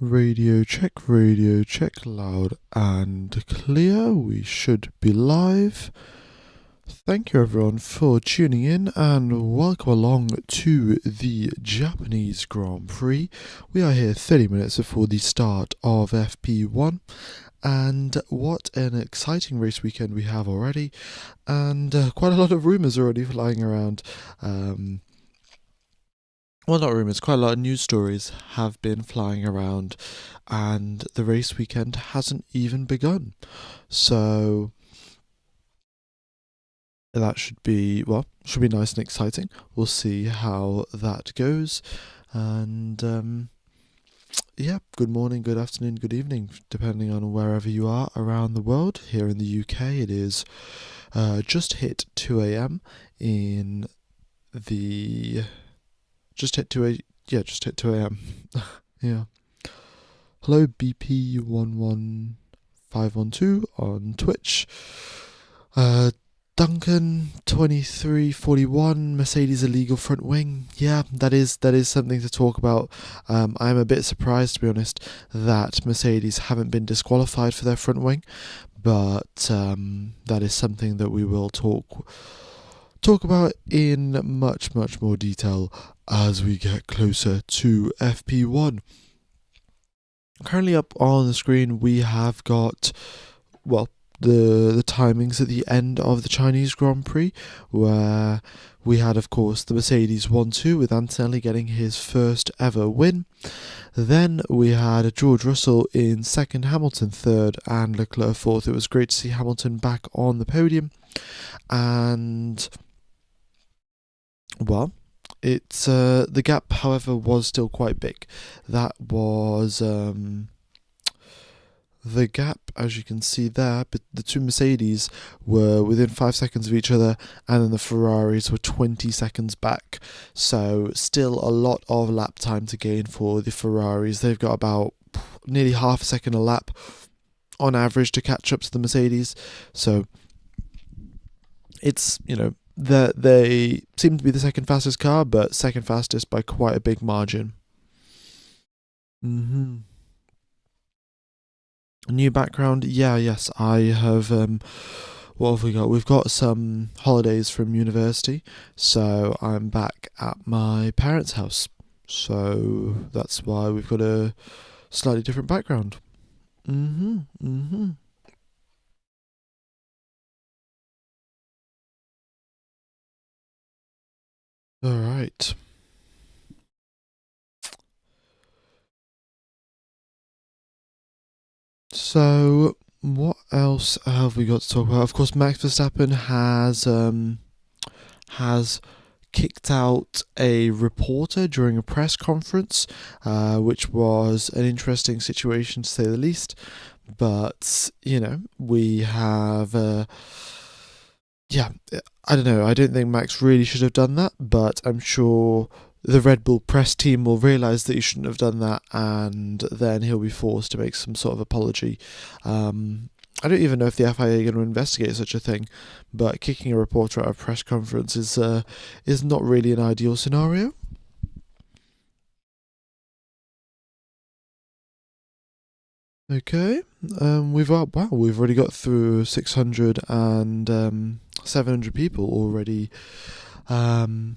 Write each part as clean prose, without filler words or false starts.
Radio check, loud and clear. We should be live. Thank you everyone for tuning in and welcome along to the Japanese Grand Prix. We are here 30 minutes before the start of FP1 and what an exciting race weekend we have already, and quite a lot of rumours already flying around. Well, not rumours, quite a lot of news stories have been flying around, and the race weekend hasn't even begun. So that should be nice and exciting. We'll see how that goes. And good morning, good afternoon, good evening, depending on wherever you are around the world. Here in the UK, it is just hit 2 a.m. in the... Just hit 2 a.m. Yeah. Hello, BP11512 on Twitch. Duncan 2341, Mercedes illegal front wing. Yeah, that is something to talk about. I'm a bit surprised, to be honest, that Mercedes haven't been disqualified for their front wing, but that is something that we will talk about in much more detail as we get closer to FP1. Currently up on the screen we have got, the timings at the end of the Chinese Grand Prix, where we had, of course, the Mercedes 1-2 with Antonelli getting his first ever win. Then we had George Russell in second, Hamilton third, and Leclerc fourth. It was great to see Hamilton back on the podium, and it's the gap, however, was still quite big. That was the gap, as you can see there, but the two Mercedes were within 5 seconds of each other, and then the Ferraris were 20 seconds back. So still a lot of lap time to gain for the Ferraris. They've got about nearly half a second a lap on average to catch up to the Mercedes. So it's, they seem to be the second fastest car, but second fastest by quite a big margin. New background, yes, I have, what have we got? We've got some holidays from university, so I'm back at my parents' house. So that's why we've got a slightly different background. Alright. So, what else have we got to talk about? Of course, Max Verstappen has kicked out a reporter during a press conference, which was an interesting situation to say the least. But, we have... I don't know. I don't think Max really should have done that, but I'm sure the Red Bull press team will realise that he shouldn't have done that, and then he'll be forced to make some sort of apology. I don't even know if the FIA are going to investigate such a thing, but kicking a reporter out of a press conference is not really an ideal scenario. Okay, we've already got through 600 and 700 people already tuned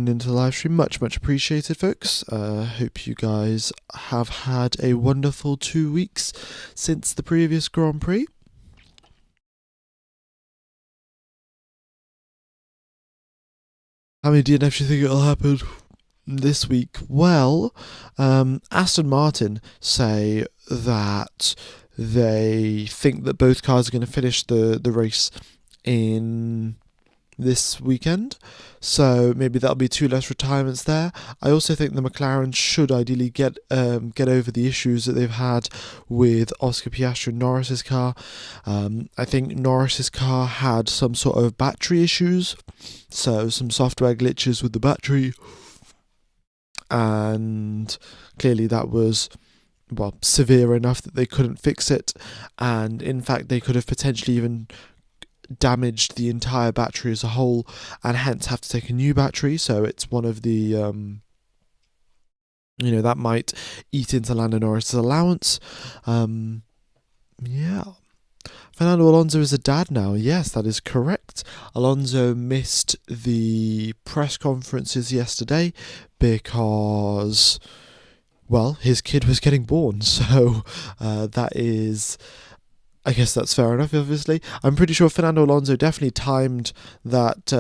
into the live stream. Much appreciated, folks. Hope you guys have had a wonderful 2 weeks since the previous Grand Prix. How many DNFs do you think it'll happen this week? Well, Aston Martin say that they think that both cars are going to finish the race in this weekend, so maybe that'll be 2 less retirements there. I also think the McLaren should ideally get over the issues that they've had with Oscar Piastri and Norris's car. I think Norris's car had some sort of battery issues, so some software glitches with the battery, and clearly that was severe enough that they couldn't fix it, and in fact they could have potentially even damaged the entire battery as a whole, and hence have to take a new battery. So it's one of the that might eat into Lando Norris's allowance. Yeah. Fernando Alonso is a dad now. Yes, that is correct. Alonso missed the press conferences yesterday because, well, his kid was getting born. So that is, I guess that's fair enough, obviously. I'm pretty sure Fernando Alonso definitely timed that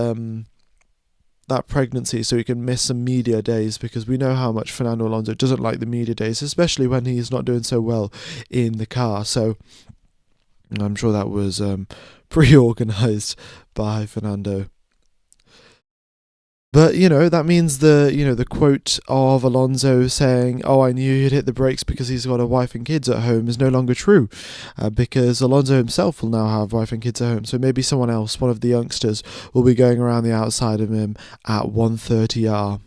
that pregnancy so he can miss some media days, because we know how much Fernando Alonso doesn't like the media days, especially when he's not doing so well in the car. So I'm sure that was pre-organised by Fernando. But that means the quote of Alonso saying, "Oh, I knew he'd hit the brakes because he's got a wife and kids at home," is no longer true, because Alonso himself will now have wife and kids at home. So maybe someone else, one of the youngsters, will be going around the outside of him at 1:30 r.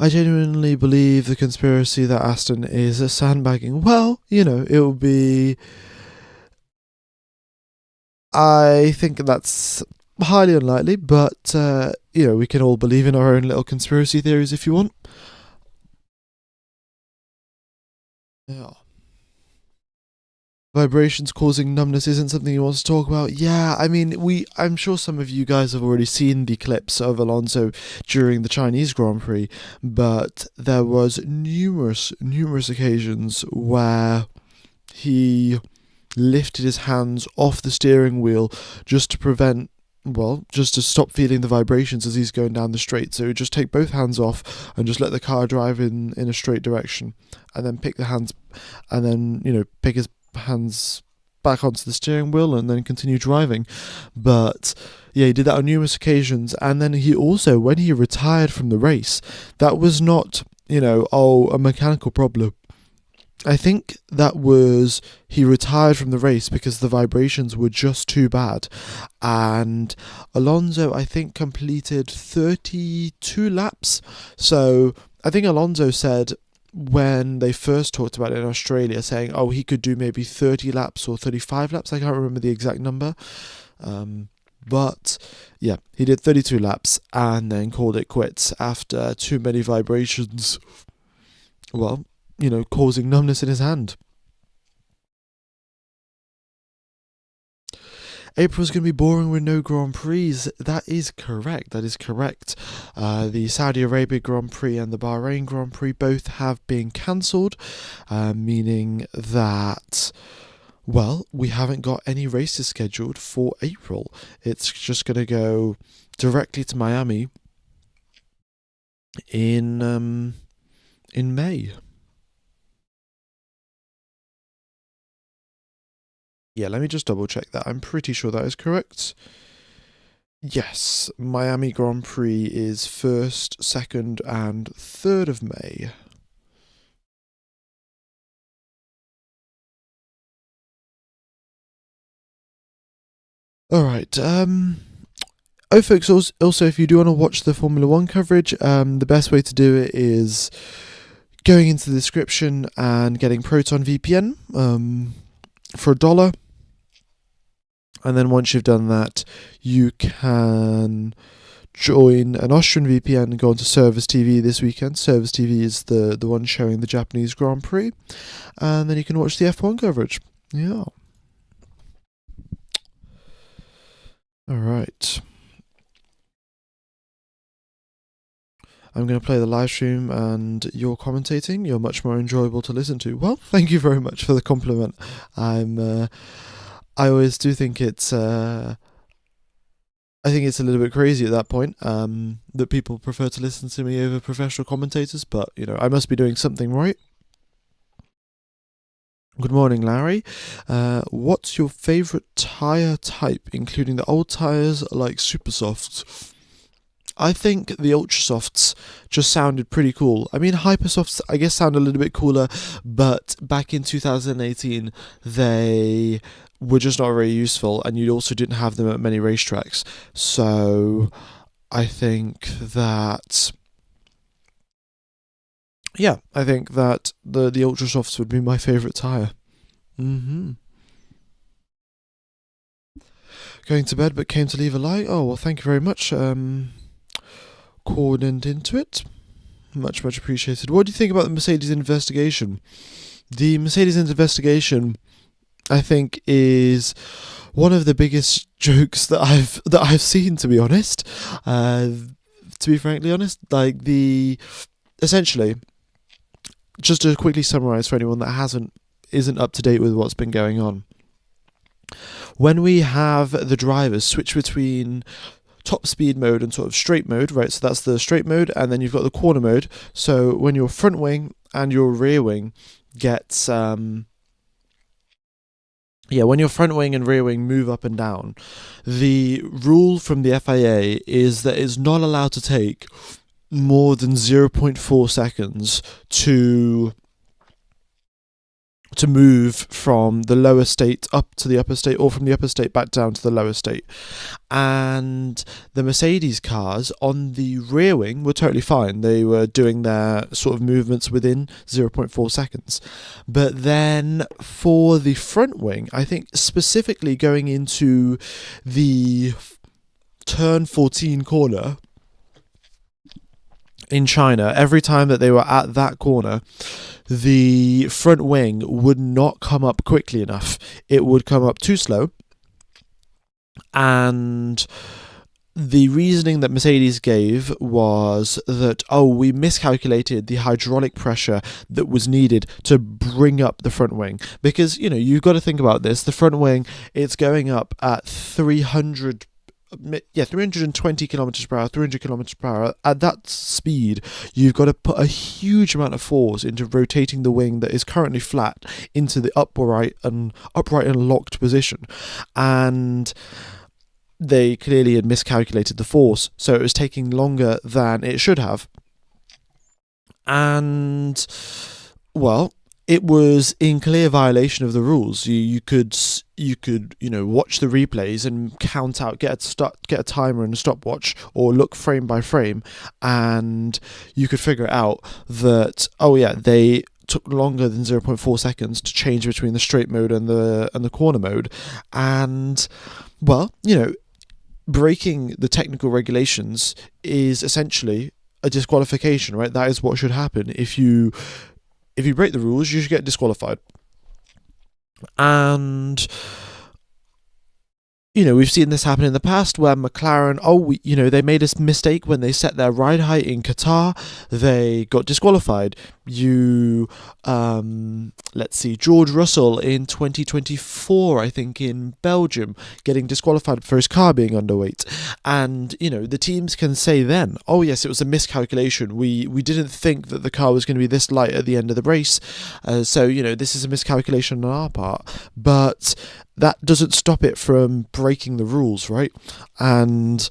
I genuinely believe the conspiracy that Aston is a sandbagging. Well, it will be. I think that's highly unlikely, but we can all believe in our own little conspiracy theories if you want. Yeah. Vibrations causing numbness isn't something you want to talk about. Yeah, I mean, I'm sure some of you guys have already seen the clips of Alonso during the Chinese Grand Prix, but there was numerous occasions where he lifted his hands off the steering wheel just to prevent, just to stop feeling the vibrations as he's going down the straight. So he'd just take both hands off and just let the car drive in a straight direction, and then pick his hands back onto the steering wheel and then continue driving. But yeah, he did that on numerous occasions. And then he also, when he retired from the race, that was not, a mechanical problem. I think that was, he retired from the race because the vibrations were just too bad. And Alonso, I think, completed 32 laps. So I think Alonso said, when they first talked about it in Australia, saying, oh, he could do maybe 30 laps or 35 laps. I can't remember the exact number. But yeah, he did 32 laps and then called it quits after too many vibrations. Well, causing numbness in his hand. April's going to be boring with no Grand Prix. That is correct. The Saudi Arabia Grand Prix and the Bahrain Grand Prix both have been cancelled, meaning that, we haven't got any races scheduled for April. It's just going to go directly to Miami in May. Yeah, let me just double check that. I'm pretty sure that is correct. Yes, Miami Grand Prix is 1st, 2nd, and 3rd of May. Alright, folks, also if you do want to watch the Formula 1 coverage, the best way to do it is going into the description and getting Proton VPN for $1. And then once you've done that, you can join an Austrian VPN and go onto Service TV this weekend. Service TV is the one showing the Japanese Grand Prix. And then you can watch the F1 coverage. Yeah. Alright. I'm going to play the live stream and you're commentating. You're much more enjoyable to listen to. Well, thank you very much for the compliment. I always do think it's I think it's a little bit crazy at that point, that people prefer to listen to me over professional commentators, but I must be doing something right. Good morning, Larry. What's your favourite tyre type, including the old tyres like super softs? I think the ultra softs just sounded pretty cool. I mean, hyper softs, I guess, sound a little bit cooler, but back in 2018, they were just not very useful, and you also didn't have them at many racetracks. So I think that, the ultra softs would be my favourite tyre. Going to bed but came to leave a like. Oh, well, thank you very much. Cordoned into it. Much appreciated. What do you think about the Mercedes investigation? The Mercedes investigation, I think, is one of the biggest jokes that I've seen, to be honest. To be frankly honest, essentially, just to quickly summarise for anyone that isn't up to date with what's been going on. When we have the drivers switch between top speed mode and sort of straight mode, right? So that's the straight mode, and then you've got the corner mode. So when your front wing and your rear wing gets when your front wing and rear wing move up and down, the rule from the FIA is that it's not allowed to take more than 0.4 seconds to move from the lower state up to the upper state, or from the upper state back down to the lower state. And the Mercedes cars on the rear wing were totally fine. They were doing their sort of movements within 0.4 seconds. But then for the front wing, I think specifically going into the turn 14 corner in China, every time that they were at that corner, the front wing would not come up quickly enough. It would come up too slow. And the reasoning that Mercedes gave was that, we miscalculated the hydraulic pressure that was needed to bring up the front wing. Because, you've got to think about this. The front wing, it's going up at 320 kilometers per hour, 300 kilometers per hour. At that speed, you've got to put a huge amount of force into rotating the wing that is currently flat into the upright and locked position. And they clearly had miscalculated the force, so it was taking longer than it should have. And, well, it was in clear violation of the rules. You could watch the replays and count out, get a timer and a stopwatch, or look frame by frame, and you could figure out that they took longer than 0.4 seconds to change between the straight mode and the corner mode. And, well, breaking the technical regulations is essentially a disqualification, right? That is what should happen. If you break the rules, you should get disqualified. And, we've seen this happen in the past where McLaren, they made a mistake when they set their ride height in Qatar. They got disqualified. George Russell in 2024, I think, in Belgium, getting disqualified for his car being underweight. And, the teams can say then, yes, it was a miscalculation. We didn't think that the car was going to be this light at the end of the race. So, this is a miscalculation on our part. But that doesn't stop it from breaking the rules, right? And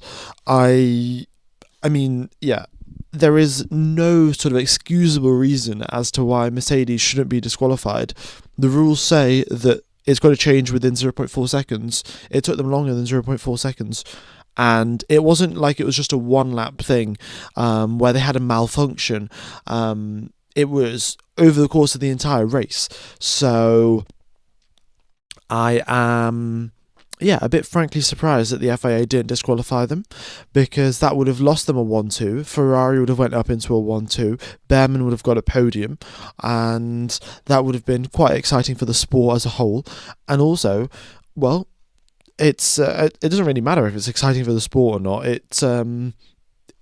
there is no sort of excusable reason as to why Mercedes shouldn't be disqualified. The rules say that it's got to change within 0.4 seconds. It took them longer than 0.4 seconds. And it wasn't like it was just a one-lap thing where they had a malfunction. It was over the course of the entire race. So I am a bit frankly surprised that the FIA didn't disqualify them, because that would have lost them a 1-2. Ferrari would have went up into a 1-2. Behrman would have got a podium, and that would have been quite exciting for the sport as a whole. And also, well, it doesn't really matter if it's exciting for the sport or not. It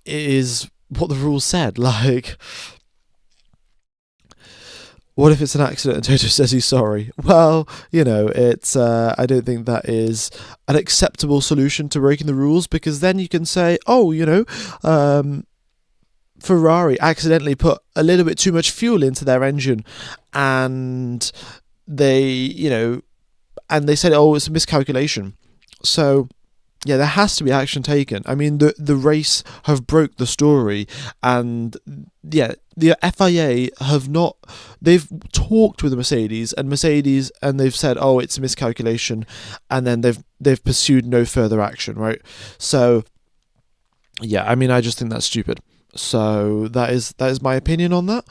is what the rules said. What if it's an accident and Toto says he's sorry? Well, it's I don't think that is an acceptable solution to breaking the rules, because then you can say, Ferrari accidentally put a little bit too much fuel into their engine, and they said, it's a miscalculation. So, there has to be action taken. I mean, the race have broke the story, and the FIA they've talked with the Mercedes, and they've said, it's a miscalculation, and then they've pursued no further action, right? So, I just think that's stupid. So that is my opinion on that.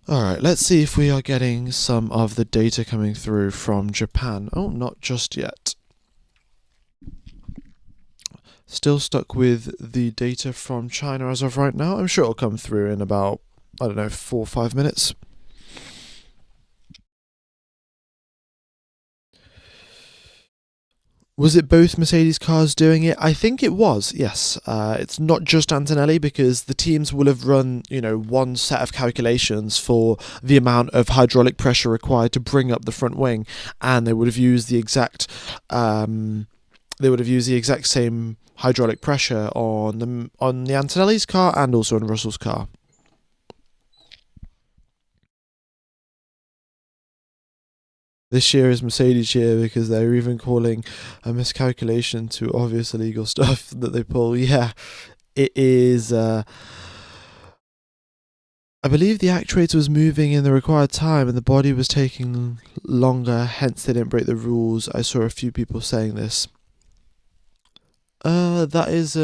All right, let's see if we are getting some of the data coming through from Japan. Oh, not just yet. Still stuck with the data from China as of right now. I'm sure it'll come through in about, I don't know, 4 or 5 minutes. Was it both Mercedes cars doing it? I think it was, yes. It's not just Antonelli, because the teams will have run, one set of calculations for the amount of hydraulic pressure required to bring up the front wing, and they would have used the exact same hydraulic pressure on the Antonelli's car and also on Russell's car. This year is Mercedes' year because they're even calling a miscalculation to obvious illegal stuff that they pull. Yeah, it is. I believe the actuator was moving in the required time and the body was taking longer, hence they didn't break the rules. I saw a few people saying this. That is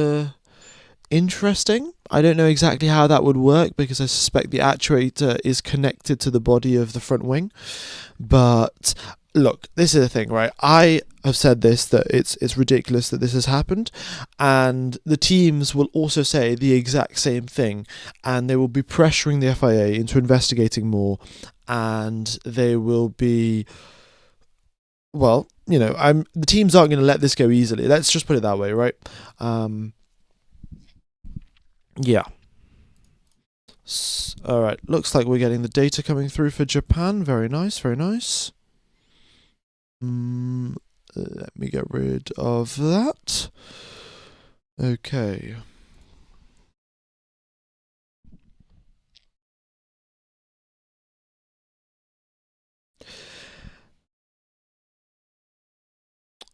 interesting. I don't know exactly how that would work because I suspect the actuator is connected to the body of the front wing. But look, this is the thing, right? I have said this, that it's ridiculous that this has happened, and the teams will also say the exact same thing, and they will be pressuring the FIA into investigating more, and they will be, well, the teams aren't going to let this go easily. Let's just put it that way, right? Yeah. Alright, looks like we're getting the data coming through for Japan. Very nice, very nice. Let me get rid of that. Okay.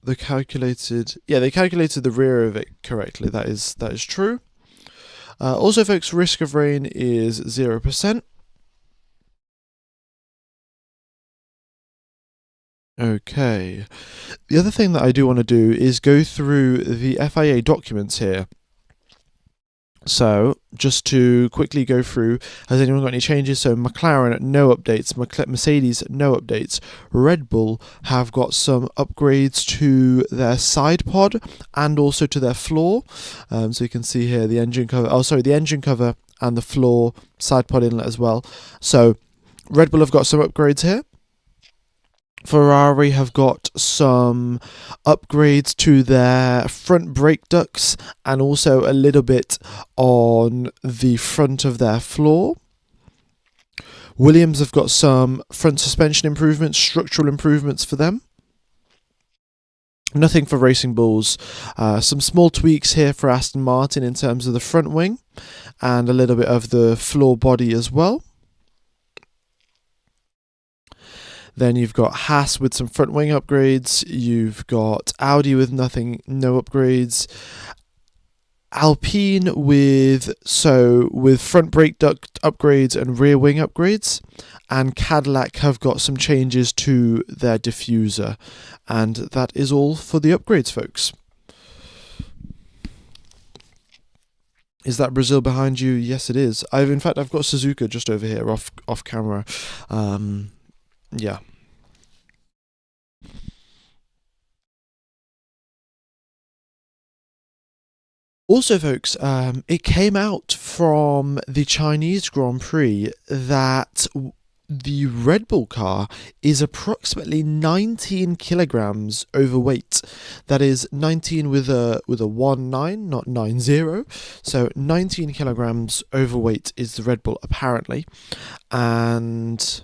They calculated the rear of it correctly. That is true. Also, folks, risk of rain is 0%. Okay. The other thing that I do want to do is go through the FIA documents here. So, just to quickly go through, has anyone got any changes? So, McLaren, no updates. Mercedes, no updates. Red Bull have got some upgrades to their side pod and also to their floor. So, you can see here the engine cover. The engine cover and the floor side pod inlet as well. So, Red Bull have got some upgrades here. Ferrari have got some upgrades to their front brake ducts and also a little bit on the front of their floor. Williams have got some front suspension improvements, structural improvements for them. Nothing for Racing Bulls. Some small tweaks here for Aston Martin in terms of the front wing and a little bit of the floor body as well. Then you've got Haas with some front wing upgrades. You've got Audi with no upgrades. Alpine with front brake duct upgrades and rear wing upgrades. And Cadillac have got some changes to their diffuser. And that is all for the upgrades, folks. Is that Brazil behind you? Yes, it is. I've got Suzuka just over here off camera. Yeah. Also, folks, it came out from the Chinese Grand Prix that the Red Bull car is approximately 19 kilograms overweight. That is 19 with a 19, not 90. So 19 kilograms overweight is the Red Bull apparently, and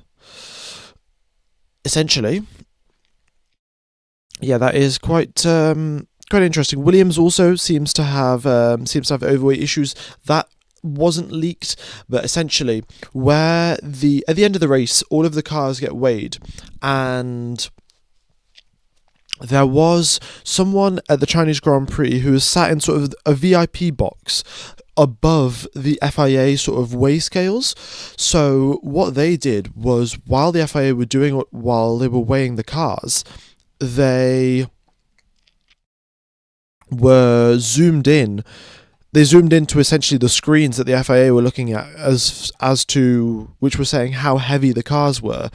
essentially, yeah, that is quite interesting. Williams also seems to have overweight issues. That wasn't leaked, but essentially, where at the end of the race, all of the cars get weighed, and there was someone at the Chinese Grand Prix who was sat in sort of a VIP box above the FIA sort of weigh scales. So what they did was, while the FIA were while they were weighing the cars, they were zoomed in. they zoomed into essentially the screens that the FIA were looking at as to which were saying how heavy the cars were,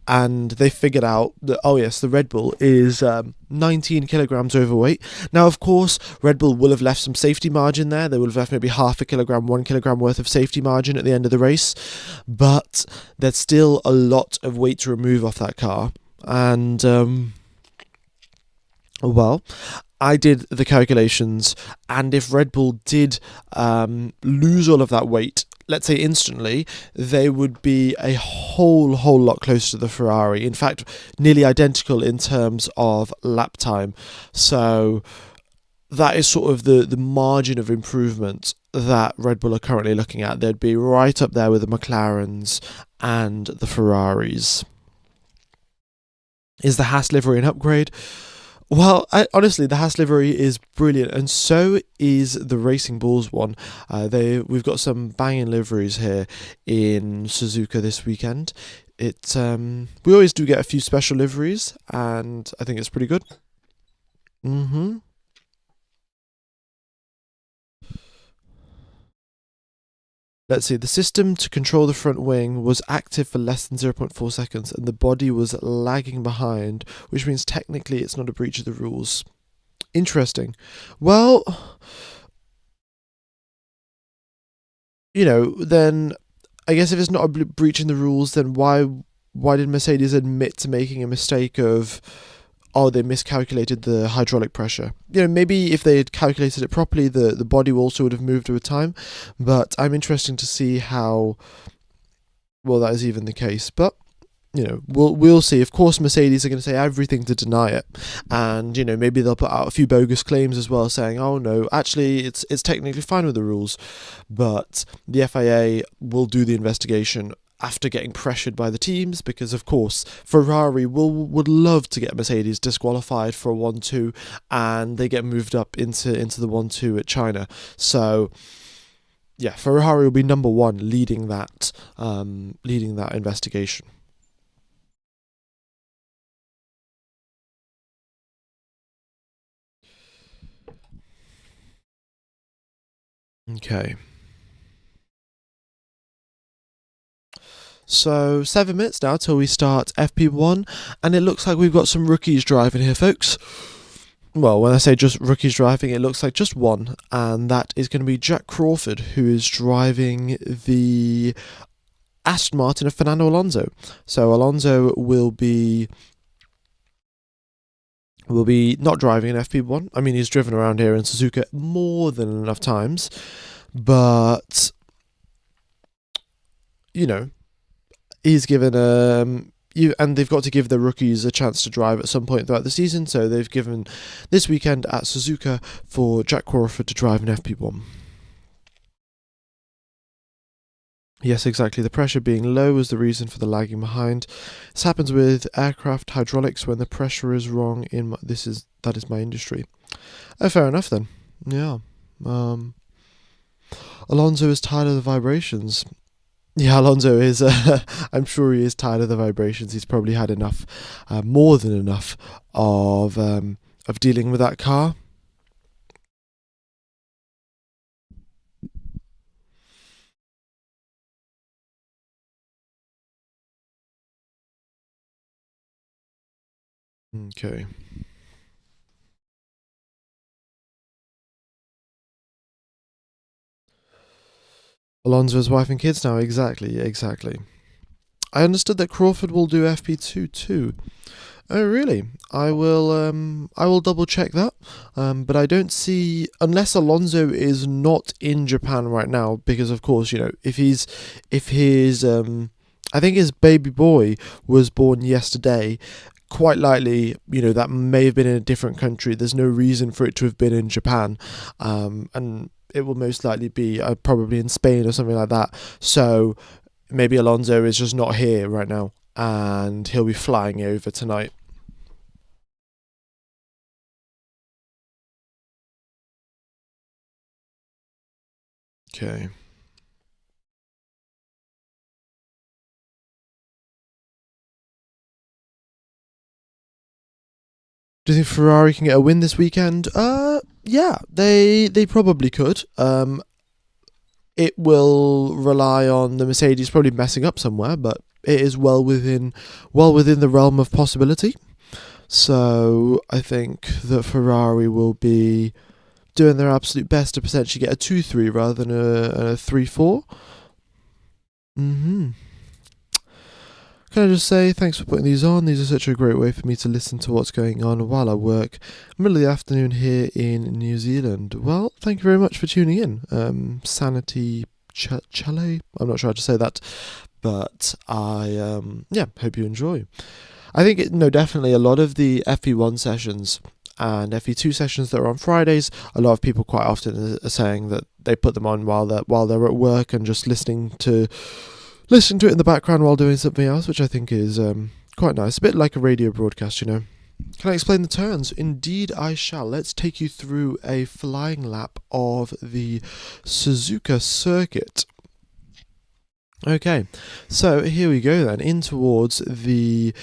and they figured out that, oh yes, the Red Bull is 19 kilograms overweight. Now, of course, Red Bull will have left some safety margin there. They will have left maybe half a kilogram, 1 kilogram worth of safety margin at the end of the race, but there's still a lot of weight to remove off that car. And well, I did the calculations, and if Red Bull did lose all of that weight, let's say instantly, they would be a whole lot closer to the Ferrari. In fact, nearly identical in terms of lap time. So that is sort of the margin of improvement that Red Bull are currently looking at. They'd be right up there with the McLarens and the Ferraris. Is the Haas livery an upgrade? Well, honestly, the Haas livery is brilliant, and so is the Racing Bulls one. We've got some banging liveries here in Suzuka this weekend. We always do get a few special liveries, and I think it's pretty good. Let's see, the system to control the front wing was active for less than 0.4 seconds, and the body was lagging behind, which means technically it's not a breach of the rules. Interesting. Well, then I guess if it's not breaching the rules, then why did Mercedes admit to making a mistake of, oh, they miscalculated the hydraulic pressure? Maybe if they had calculated it properly, the body also would have moved over time. But I'm interested to see how well that is even the case. But we'll see. Of course, Mercedes are going to say everything to deny it, and maybe they'll put out a few bogus claims as well, saying, "Oh no, actually, it's technically fine with the rules." But the FIA will do the investigation after getting pressured by the teams, because of course Ferrari would love to get Mercedes disqualified for a 1-2, and they get moved up into the 1-2 at China. So yeah, Ferrari will be number one, leading that investigation. Okay. So 7 minutes now till we start FP1, and it looks like we've got some rookies driving here, folks. Well, when I say just rookies driving, it looks like just one, and that is going to be Jack Crawford, who is driving the Aston Martin of Fernando Alonso. So Alonso will be not driving an FP1. I mean, he's driven around here in Suzuka more than enough times, but he's given and they've got to give the rookies a chance to drive at some point throughout the season, so they've given this weekend at Suzuka for Jack Crawford to drive an FP1. Yes, exactly. The pressure being low is the reason for the lagging behind. This happens with aircraft hydraulics when the pressure is wrong. That is my industry. Oh, fair enough then. Yeah. Alonso is tired of the vibrations. Yeah, Alonso is. I'm sure he is tired of the vibrations. He's probably had enough, more than enough, of dealing with that car. Okay. Alonso's wife and kids now. Exactly. I understood that Crawford will do FP2 too. Oh, really? I will double check that. But I don't see, unless Alonso is not in Japan right now, because of course, if his, I think his baby boy was born yesterday. Quite likely, that may have been in a different country. There's no reason for it to have been in Japan, and it will most likely be probably in Spain or something like that. So maybe Alonso is just not here right now, and he'll be flying over tonight. Okay. Do you think Ferrari can get a win this weekend? Yeah, they probably could. It will rely on the Mercedes probably messing up somewhere, but it is well within the realm of possibility. So I think that Ferrari will be doing their absolute best to potentially get a 2-3 rather than a 3-4. Can I just say thanks for putting these on? These are such a great way for me to listen to what's going on while I work. Middle of the afternoon here in New Zealand. Well, thank you very much for tuning in. Sanity Chale? I'm not sure how to say that, but I hope you enjoy. I think definitely a lot of the FP1 sessions and FP2 sessions that are on Fridays, a lot of people quite often are saying that they put them on while they're at work and just listening to it in the background while doing something else, which I think is quite nice. A bit like a radio broadcast, Can I explain the turns? Indeed, I shall. Let's take you through a flying lap of the Suzuka Circuit. Okay, so here we go then, in towards the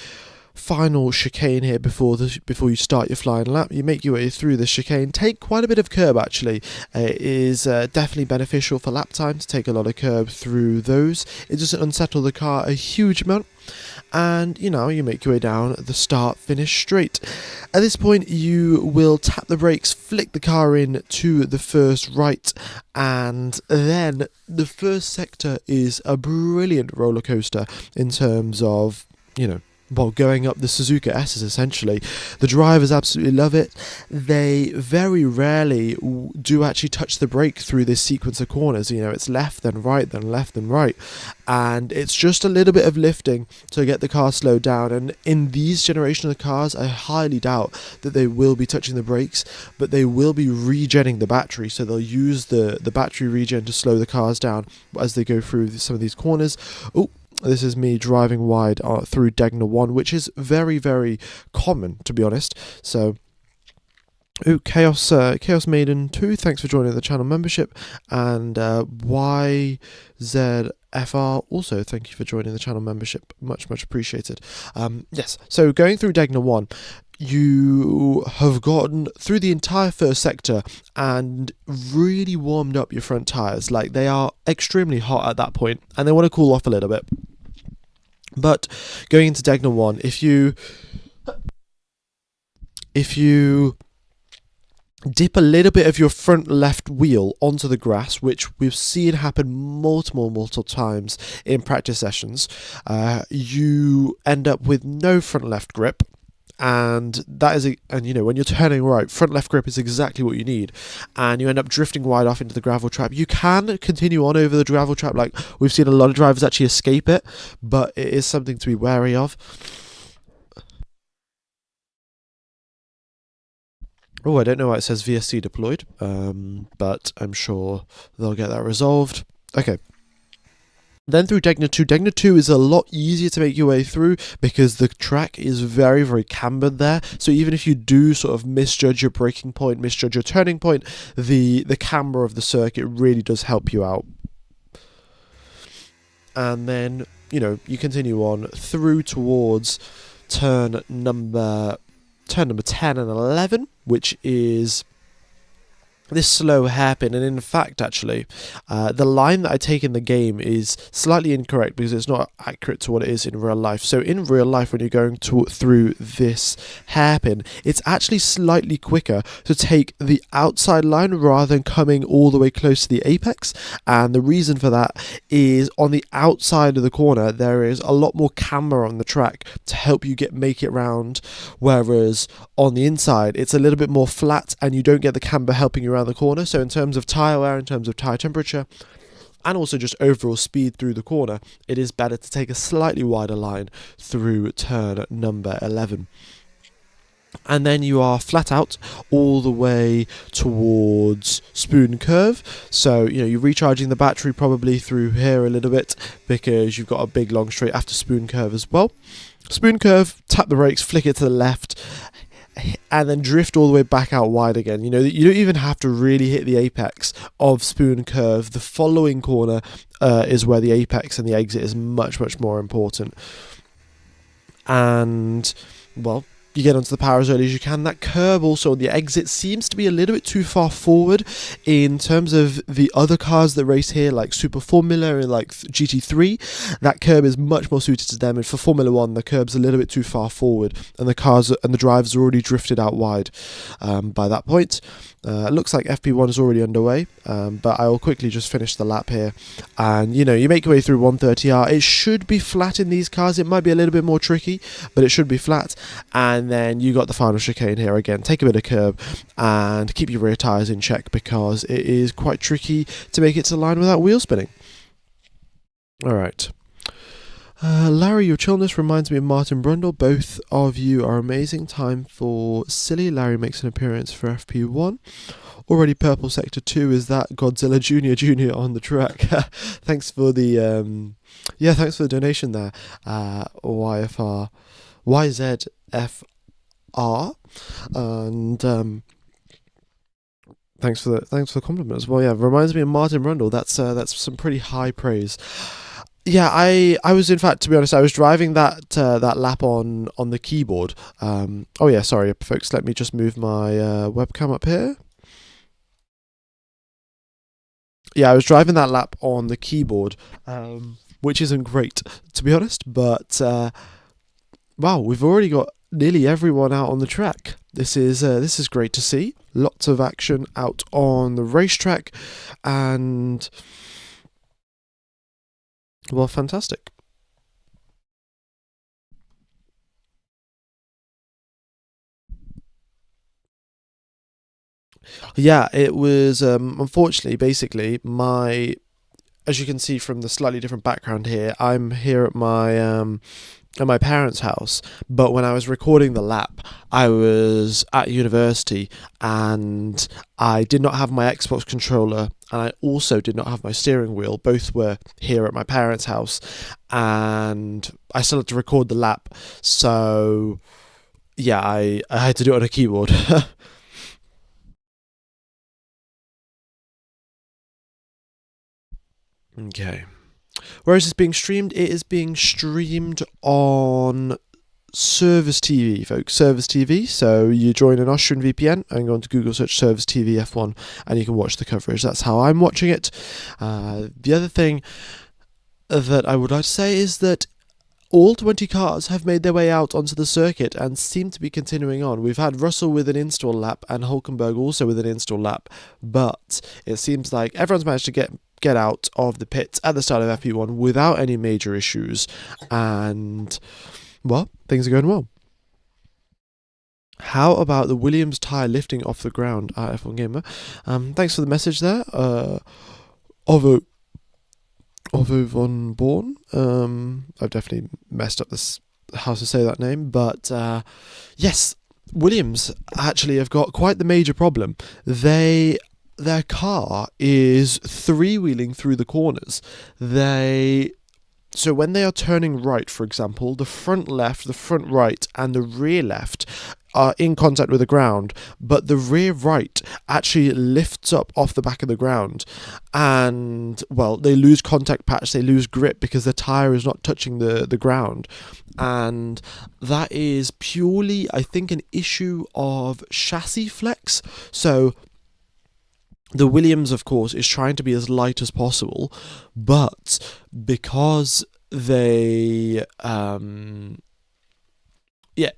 final chicane here before you start your flying lap. You make your way through the chicane, take quite a bit of curb actually. It is definitely beneficial for lap time to take a lot of curb through those. It doesn't unsettle the car a huge amount, and you make your way down the start finish straight. At this point you will tap the brakes, flick the car in to the first right, and then the first sector is a brilliant roller coaster in terms of going up the Suzuka S's essentially. The drivers absolutely love it. They very rarely do actually touch the brake through this sequence of corners. It's left then right then left then right, and it's just a little bit of lifting to get the car slowed down. And in these generation of cars, I highly doubt that they will be touching the brakes, but they will be regenning the battery, so they'll use the battery regen to slow the cars down as they go through some of these corners. This is me driving wide through Degner 1, which is very, very common, to be honest. So, Chaos Maiden 2, thanks for joining the channel membership. And YZFR, also thank you for joining the channel membership. Much, much appreciated. Yes, so going through Degner 1, you have gotten through the entire first sector and really warmed up your front tyres. Like, they are extremely hot at that point and they want to cool off a little bit. But going into Degner 1, if you dip a little bit of your front left wheel onto the grass, which we've seen happen multiple times in practice sessions, you end up with no front left grip. And when you're turning right, front left grip is exactly what you need, and you end up drifting wide off into the gravel trap. You can continue on over the gravel trap, like we've seen a lot of drivers actually escape it, but it is something to be wary of. Oh, I don't know why it says VSC deployed, but I'm sure they'll get that resolved. Okay. Then through Degner 2. Degner 2 is a lot easier to make your way through because the track is very, very cambered there. So even if you do sort of misjudge your braking point, misjudge your turning point, the camber of the circuit really does help you out. And then, you continue on through towards turn number 10 and 11, which is this slow hairpin. And in fact, actually, the line that I take in the game is slightly incorrect because it's not accurate to what it is in real life. So in real life, when you're going through this hairpin, it's actually slightly quicker to take the outside line rather than coming all the way close to the apex. And the reason for that is on the outside of the corner, there is a lot more camber on the track to help you make it round, whereas on the inside, it's a little bit more flat and you don't get the camber helping you around the corner. So in terms of tyre wear, in terms of tyre temperature, and also just overall speed through the corner, it is better to take a slightly wider line through turn number 11. And then you are flat out all the way towards Spoon Curve. So, you're recharging the battery probably through here a little bit because you've got a big long straight after Spoon Curve as well. Spoon Curve, tap the brakes, flick it to the left, and then drift all the way back out wide again. You don't even have to really hit the apex of Spoon Curve. The following corner is where the apex and the exit is much, much more important. And, well, you get onto the power as early as you can. That curb also on the exit seems to be a little bit too far forward in terms of the other cars that race here, like Super Formula and like GT3. That curb is much more suited to them, and for Formula 1 the curb's a little bit too far forward, and the cars and the drivers are already drifted out wide by that point. It looks like FP1 is already underway, but I'll quickly just finish the lap here. And you make your way through 130R. It should be flat in these cars. It might be a little bit more tricky, but it should be flat. And then you got the final chicane here again. Take a bit of curb and keep your rear tyres in check, because it is quite tricky to make it to the line without wheel spinning. Alright. Larry, your chillness reminds me of Martin Brundle. Both of you are amazing. Time for Silly. Larry makes an appearance for FP1. Already purple sector 2. Is that Godzilla Jr. on the track? Thanks for the thanks for the donation there. YFR YZFR, and thanks for the compliment as well. Yeah, reminds me of Martin Brundle. That's some pretty high praise. Yeah, I was, in fact, to be honest, I was driving that lap on the keyboard. Oh yeah, sorry folks, let me just move my webcam up here. Yeah, I was driving that lap on the keyboard, which isn't great, to be honest, but wow, we've already got nearly everyone out on the track. This is great to see. Lots of action out on the racetrack, and well, fantastic. Yeah, it was unfortunately, basically, as you can see from the slightly different background here, I'm here at my parents' house, but when I was recording the lap, I was at university, and I did not have my Xbox controller, and I also did not have my steering wheel. Both were here at my parents' house, and I still had to record the lap, so yeah, I had to do it on a keyboard. Okay. Where is this being streamed? It is being streamed on Service TV, folks. Service TV. So you join an Austrian VPN and go into Google, search Service TV F1, and you can watch the coverage. That's how I'm watching it. The other thing that I would like to say is that all 20 cars have made their way out onto the circuit and seem to be continuing on. We've had Russell with an install lap and Hulkenberg also with an install lap, but it seems like everyone's managed to get out of the pits at the start of FP1 without any major issues, and well, things are going well. How about the Williams tyre lifting off the ground? F1 Gamer, thanks for the message there. Ovo von Born. I've definitely messed up how to say that name, but yes, Williams actually have got quite the major problem. Their car is three-wheeling through the corners. So when they are turning right, for example, the front left, the front right, and the rear left are in contact with the ground, but the rear right actually lifts up off the back of the ground, and well, they lose contact patch, they lose grip because the tyre is not touching the ground, and that is purely, I think, an issue of chassis flex. So the Williams, of course, is trying to be as light as possible, but because they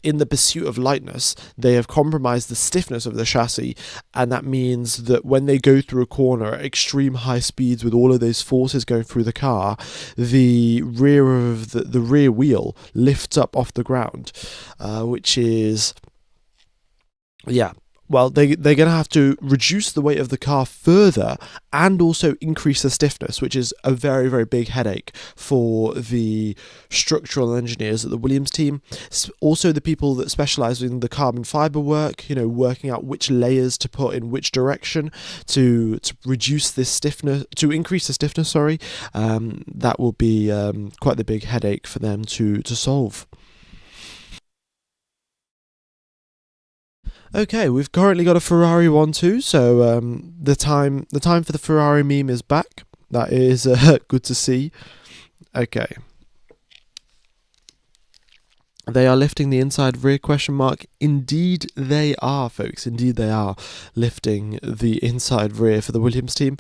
in the pursuit of lightness, they have compromised the stiffness of the chassis, and that means that when they go through a corner at extreme high speeds with all of those forces going through the car, the rear of the rear wheel lifts up off the ground, which is, yeah, well, they're going to have to reduce the weight of the car further and also increase the stiffness, which is a very, very big headache for the structural engineers at the Williams team. Also, the people that specialise in the carbon fibre work, working out which layers to put in which direction to reduce this stiffness, to increase the stiffness, that will be quite the big headache for them to solve. Okay, we've currently got a Ferrari 1-2, so the time for the Ferrari meme is back. That is good to see. Okay. They are lifting the inside rear question mark. Indeed they are, folks. Indeed they are lifting the inside rear for the Williams team.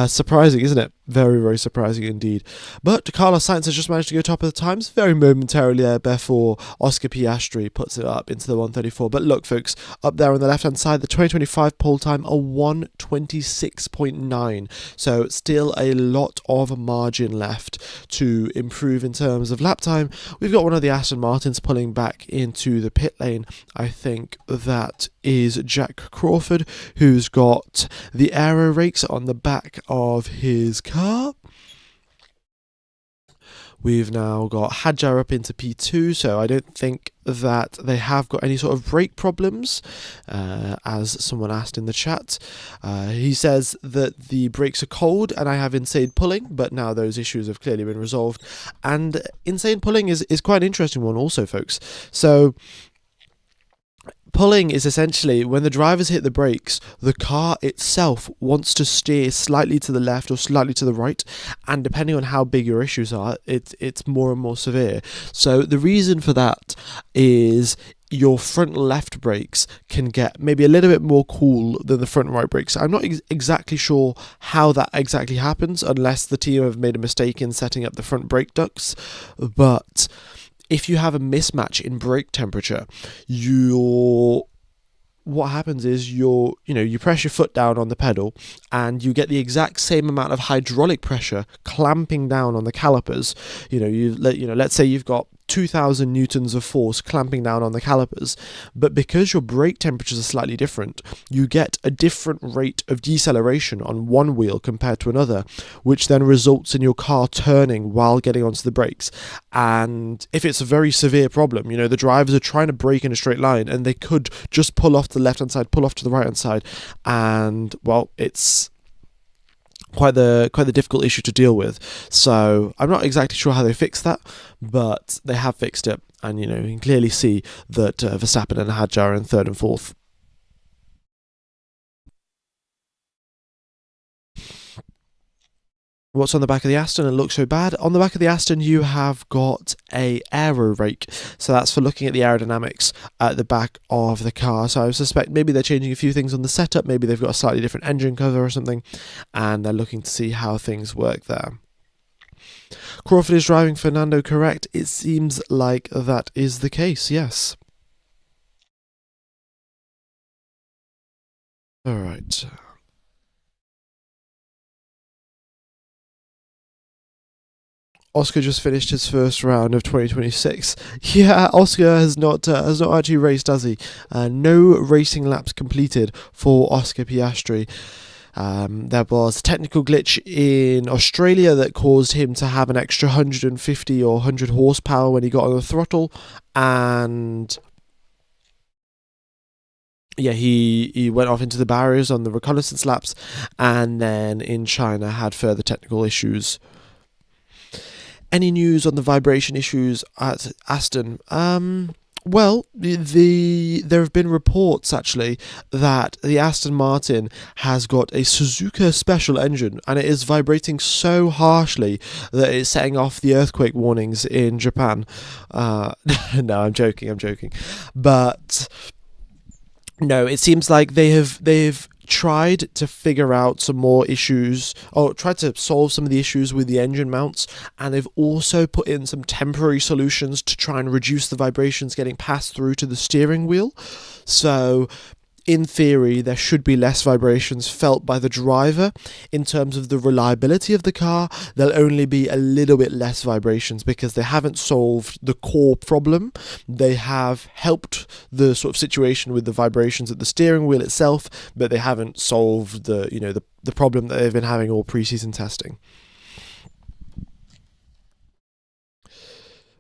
Surprising, isn't it? Very, very surprising indeed. But Carlos Sainz has just managed to go top of the times very momentarily there before Oscar Piastri puts it up into the 134. But look, folks, up there on the left-hand side, the 2025 pole time, a 126.9. So still a lot of margin left to improve in terms of lap time. We've got one of the Aston Martins pulling back into the pit lane. I think that is Jack Crawford, who's got the aero rakes on the back of his car. We've now got Hadjar up into P2, so I don't think that they have got any sort of brake problems, as someone asked in the chat. He says that the brakes are cold and I have insane pulling, but now those issues have clearly been resolved. And insane pulling is quite an interesting one also, folks. So pulling is essentially when the drivers hit the brakes, the car itself wants to steer slightly to the left or slightly to the right, and depending on how big your issues are, it's more and more severe. So the reason for that is your front left brakes can get maybe a little bit more cool than the front right brakes. I'm not exactly sure how that exactly happens, unless the team have made a mistake in setting up the front brake ducts, but if you have a mismatch in brake temperature, what happens is you press your foot down on the pedal and you get the exact same amount of hydraulic pressure clamping down on the calipers. Let's say you've got 2,000 newtons of force clamping down on the calipers, but because your brake temperatures are slightly different, you get a different rate of deceleration on one wheel compared to another, which then results in your car turning while getting onto the brakes. And if it's a very severe problem, the drivers are trying to brake in a straight line and they could just pull off to the left hand side, pull off to the right hand side, and well, it's quite the difficult issue to deal with. So I'm not exactly sure how they fixed that, but they have fixed it, and you can clearly see that Verstappen and Hadjar are in third and fourth. What's on the back of the Aston and looks so bad? On the back of the Aston, you have got a aero rake. So that's for looking at the aerodynamics at the back of the car. So I suspect maybe they're changing a few things on the setup. Maybe they've got a slightly different engine cover or something, and they're looking to see how things work there. Crawford is driving Fernando, correct? It seems like that is the case, yes. All right. Oscar just finished his first round of 2026. Yeah, Oscar has not actually raced, has he? No racing laps completed for Oscar Piastri. There was a technical glitch in Australia that caused him to have an extra 150 or 100 horsepower when he got on the throttle, and yeah, he went off into the barriers on the reconnaissance laps, and then in China had further technical issues. Any news on the vibration issues at Aston? Well, there have been reports actually that the Aston Martin has got a Suzuka special engine, and it is vibrating so harshly that it's setting off the earthquake warnings in Japan. No, I'm joking. But no, it seems like they've tried to figure out some more issues, or tried to solve some of the issues with the engine mounts, and they've also put in some temporary solutions to try and reduce the vibrations getting passed through to the steering wheel. So in theory, there should be less vibrations felt by the driver. In terms of the reliability of the car, there'll only be a little bit less vibrations because they haven't solved the core problem. They have helped the sort of situation with the vibrations at the steering wheel itself, but they haven't solved the problem that they've been having all pre-season testing.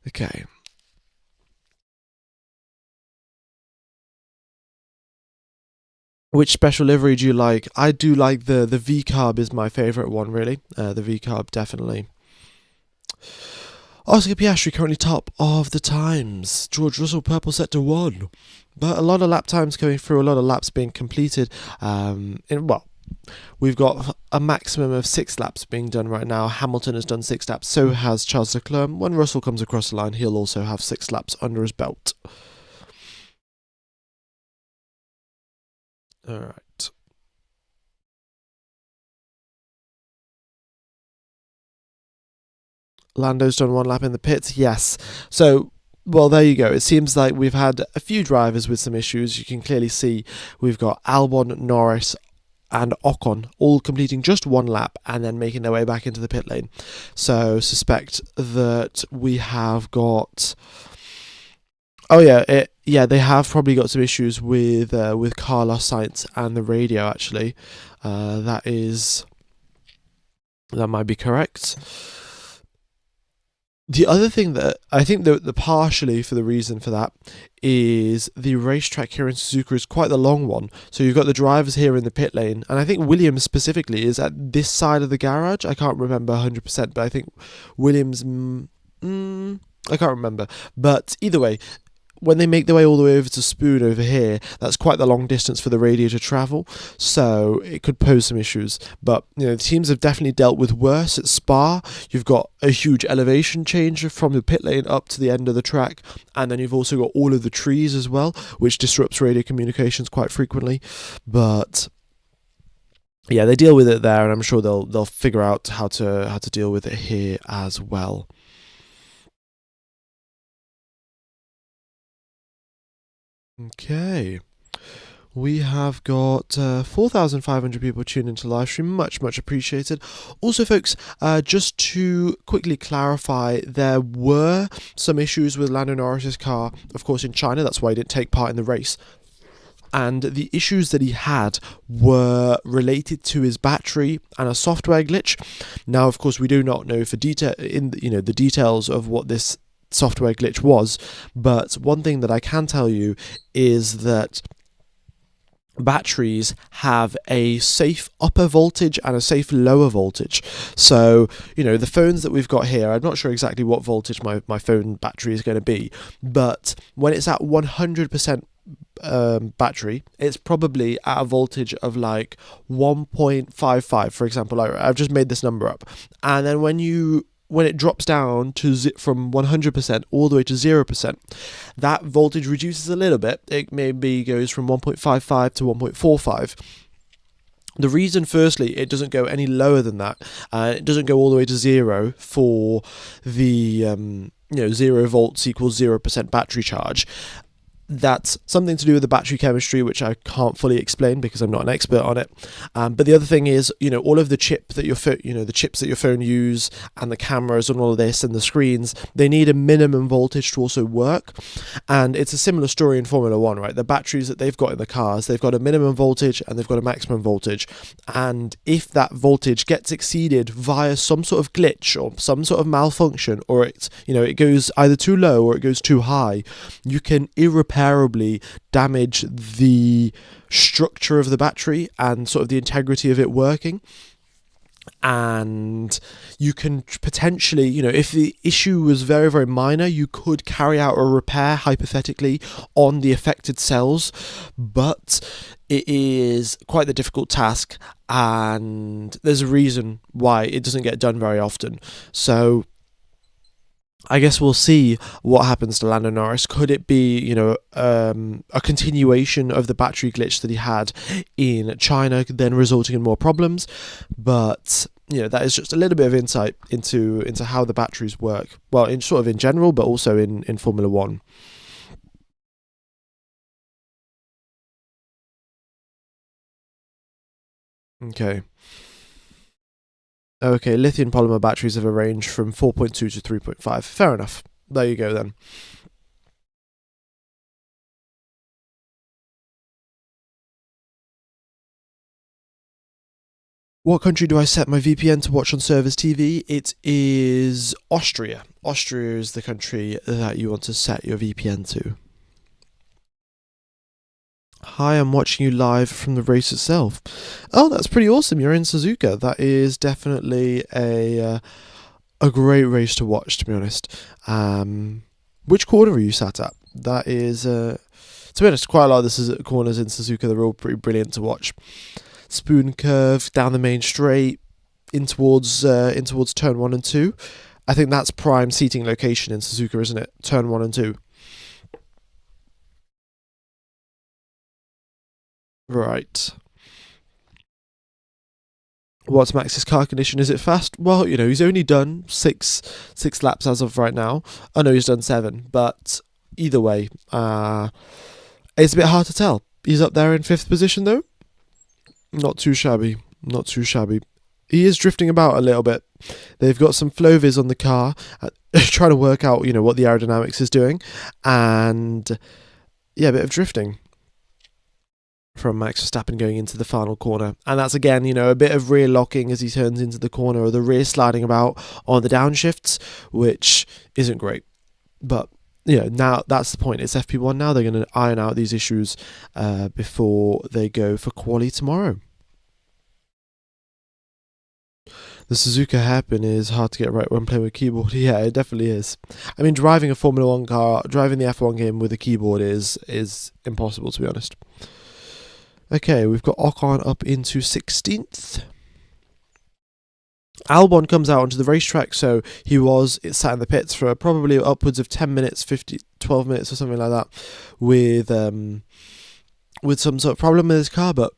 Okay. Which special livery do you like? I do like the V-carb is my favourite one, really. The V-carb, definitely. Oscar Piastri currently top of the times. George Russell purple set to 1. But a lot of lap times coming through, a lot of laps being completed. We've got a maximum of 6 laps being done right now. Hamilton has done 6 laps, so has Charles Leclerc. When Russell comes across the line, he'll also have 6 laps under his belt. Alright. Lando's done 1 lap in the pits, yes. So, well, there you go. It seems like we've had a few drivers with some issues. You can clearly see we've got Albon, Norris, and Ocon all completing just 1 lap and then making their way back into the pit lane. So suspect that we have got. Oh yeah, they have probably got some issues with Carlos Sainz and the radio. Actually, that might be correct. The other thing that I think that the partially for the reason for that is the racetrack here in Suzuka is quite the long one. So you've got the drivers here in the pit lane, and I think Williams specifically is at this side of the garage. I can't remember 100%, but I think Williams. I can't remember, but either way, when they make their way all the way over to Spoon over here, that's quite the long distance for the radio to travel, so it could pose some issues. But the teams have definitely dealt with worse. At Spa, you've got a huge elevation change from the pit lane up to the end of the track, and then you've also got all of the trees as well, which disrupts radio communications quite frequently. But yeah, they deal with it there, and I'm sure they'll figure out how to deal with it here as well. Okay, we have got 4,500 people tuned into live stream. Much appreciated. Also, folks, just to quickly clarify, there were some issues with Lando Norris's car, of course, in China. That's why he didn't take part in the race. And the issues that he had were related to his battery and a software glitch. Now, of course, we do not know for the details of what this software glitch was, but one thing that I can tell you is that batteries have a safe upper voltage and a safe lower voltage. So the phones that we've got here, I'm not sure exactly what voltage my phone battery is going to be, but when it's at 100% battery, it's probably at a voltage of like 1.55, for example. I've just made this number up, and then when it drops down to from 100% all the way to 0%, that voltage reduces a little bit. It maybe goes from 1.55 to 1.45. The reason, firstly, it doesn't go any lower than that. It doesn't go all the way to 0 for the 0 volts equals 0% battery charge. That's something to do with the battery chemistry, which I can't fully explain because I'm not an expert on it. But the other thing is, all of the chips that your phone use, and the cameras and all of this and the screens, they need a minimum voltage to also work. And it's a similar story in Formula One, right? The batteries that they've got in the cars, they've got a minimum voltage and they've got a maximum voltage. And if that voltage gets exceeded via some sort of glitch or some sort of malfunction, or it goes either too low or it goes too high, you can irreparably damage the structure of the battery and sort of the integrity of it working. And you can potentially, if the issue was very, very minor, you could carry out a repair, hypothetically, on the affected cells, but it is quite the difficult task, and there's a reason why it doesn't get done very often. So I guess we'll see what happens to Lando Norris. Could it be, a continuation of the battery glitch that he had in China, then resulting in more problems? But that is just a little bit of insight into how the batteries work. Well, in general, but also in Formula One. Okay, lithium polymer batteries have a range from 4.2 to 3.5. Fair enough. There you go then. What country do I set my VPN to watch on Service TV? It is Austria. Austria is the country that you want to set your VPN to. Hi, I'm watching you live from the race itself. Oh, that's pretty awesome. You're in Suzuka. That is definitely a great race to watch, to be honest. Which corner are you sat at? That is, to be honest, quite a lot of the corners in Suzuka, they're all pretty brilliant to watch. spoon curve down the main straight in towards turn 1 and 2. I think that's prime seating location in Suzuka, isn't it? Turn 1 and 2. Right. What's Max's car condition? Is it fast? Well, he's only done six laps as of right now. I know he's done 7, but either way, it's a bit hard to tell. He's up there in 5th position though. Not too shabby. Not too shabby. He is drifting about a little bit. They've got some flow vis on the car, trying to work out, what the aerodynamics is doing, and yeah, a bit of drifting from Max Verstappen going into the final corner. And that's again, a bit of rear locking as he turns into the corner, or the rear sliding about on the downshifts, which isn't great. But now that's the point. It's FP1 now. They're going to iron out these issues before they go for quali tomorrow. The Suzuka hairpin is hard to get right when playing with keyboard. Yeah, it definitely is. I mean, driving a Formula 1 car, driving the F1 game with a keyboard is impossible, to be honest. Okay, we've got Ocon up into 16th. Albon comes out onto the racetrack, so he was sat in the pits for probably upwards of 10 minutes, 12 minutes or something like that, with some sort of problem with his car, but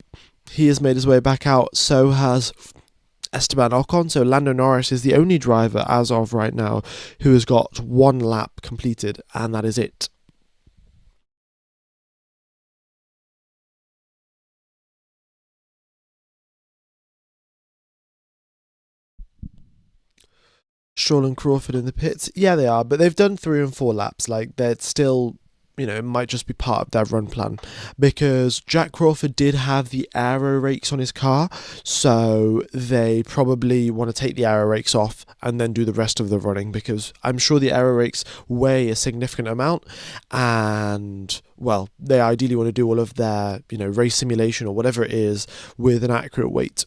he has made his way back out. So has Esteban Ocon. So Lando Norris is the only driver as of right now who has got 1 lap completed, and that is it. Stroll and Crawford in the pits. Yeah, they are, but they've done 3 and 4 laps. Like, they're still, it might just be part of their run plan, because Jack Crawford did have the aero rakes on his car, so they probably want to take the aero rakes off and then do the rest of the running, because I'm sure the aero rakes weigh a significant amount, and well, they ideally want to do all of their, race simulation or whatever it is with an accurate weight.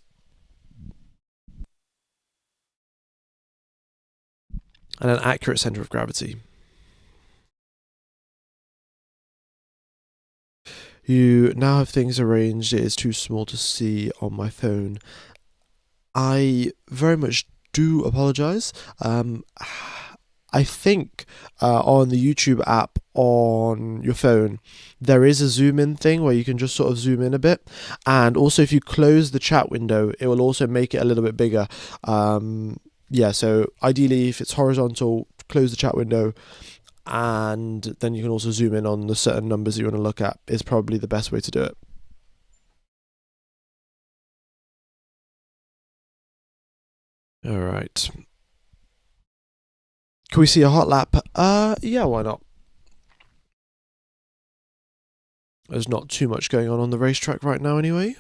And an accurate centre of gravity. You now have things arranged. It is too small to see on my phone. I very much do apologise. I think on the YouTube app on your phone, there is a zoom in thing where you can just sort of zoom in a bit. And also, if you close the chat window, it will also make it a little bit bigger. Yeah, so ideally, if it's horizontal, close the chat window, and then you can also zoom in on the certain numbers that you want to look at, is probably the best way to do it. All right. Can we see a hot lap? Yeah, why not? There's not too much going on the racetrack right now anyway.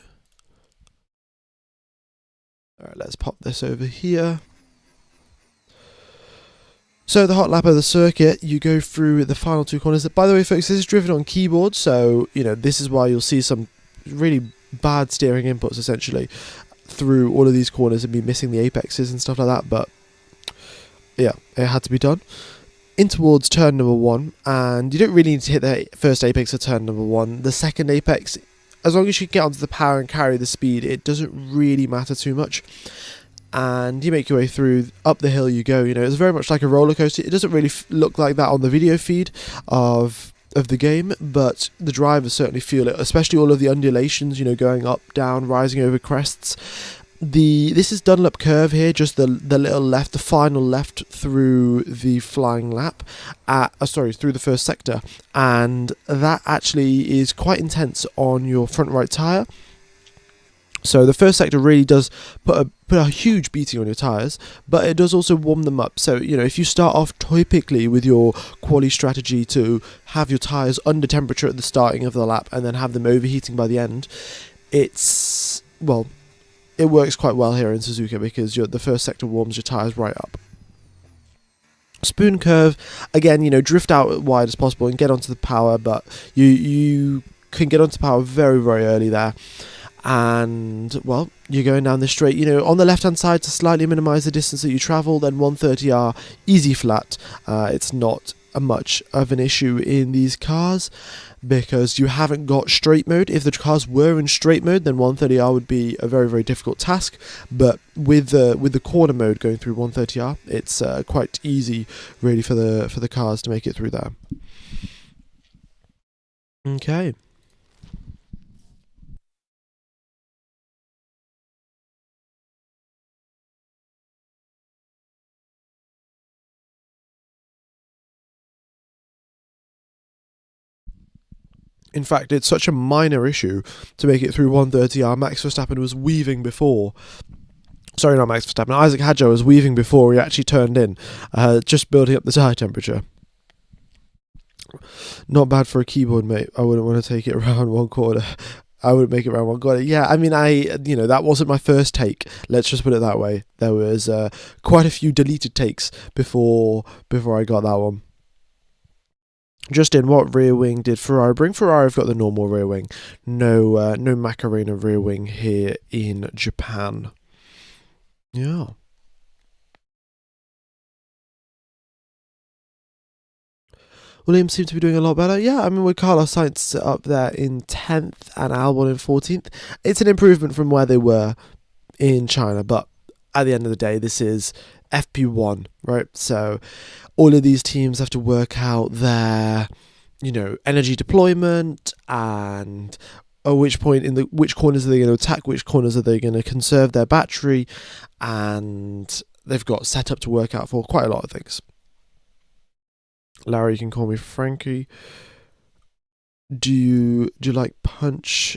All right, let's pop this over here. So the hot lap of the circuit, you go through the final 2 corners. By the way, folks, this is driven on keyboard, so, this is why you'll see some really bad steering inputs, essentially, through all of these corners and be missing the apexes and stuff like that, but, yeah, it had to be done. In towards turn number 1, and you don't really need to hit the first apex of turn number 1. The second apex, as long as you get onto the power and carry the speed, it doesn't really matter too much. And you make your way through, up the hill you go. It's very much like a roller coaster. It doesn't really look like that on the video feed of the game, but the drivers certainly feel it, especially all of the undulations, going up, down, rising over crests. This is Dunlop curve here, just the little left, the final left through the flying lap, through the first sector, and that actually is quite intense on your front right tyre. So the first sector really does put a huge beating on your tyres, but it does also warm them up. So, if you start off typically with your quali strategy to have your tyres under temperature at the starting of the lap and then have them overheating by the end, it works quite well here in Suzuka, because the first sector warms your tyres right up. Spoon curve, again, drift out as wide as possible and get onto the power, but you can get onto power very, very early there. And, well, you're going down this straight, on the left-hand side to slightly minimise the distance that you travel, then 130R, easy flat. It's not much of an issue in these cars because you haven't got straight mode. If the cars were in straight mode, then 130R would be a very, very difficult task. But with the corner mode going through 130R, it's quite easy, really, for the cars to make it through there. Okay. In fact, it's such a minor issue to make it through 130R. Max Verstappen was weaving before. Sorry, not Max Verstappen. Isaac Hadjar was weaving before he actually turned in, just building up the tyre temperature. Not bad for a keyboard, mate. I wouldn't want to take it around one corner. I wouldn't make it around one corner. Yeah, I mean, that wasn't my first take. Let's just put it that way. There was quite a few deleted takes before I got that one. Justin, what rear wing did Ferrari bring? Ferrari have got the normal rear wing. No Macarena rear wing here in Japan. Yeah. Williams seems to be doing a lot better. Yeah, I mean, with Carlos Sainz up there in 10th and Albon in 14th, it's an improvement from where they were in China. But at the end of the day, this is FP1, right? So all of these teams have to work out their, energy deployment and at which point which corners are they going to attack, which corners are they going to conserve their battery, and they've got set up to work out for quite a lot of things. Larry, you can call me Frankie. Do you like Punch?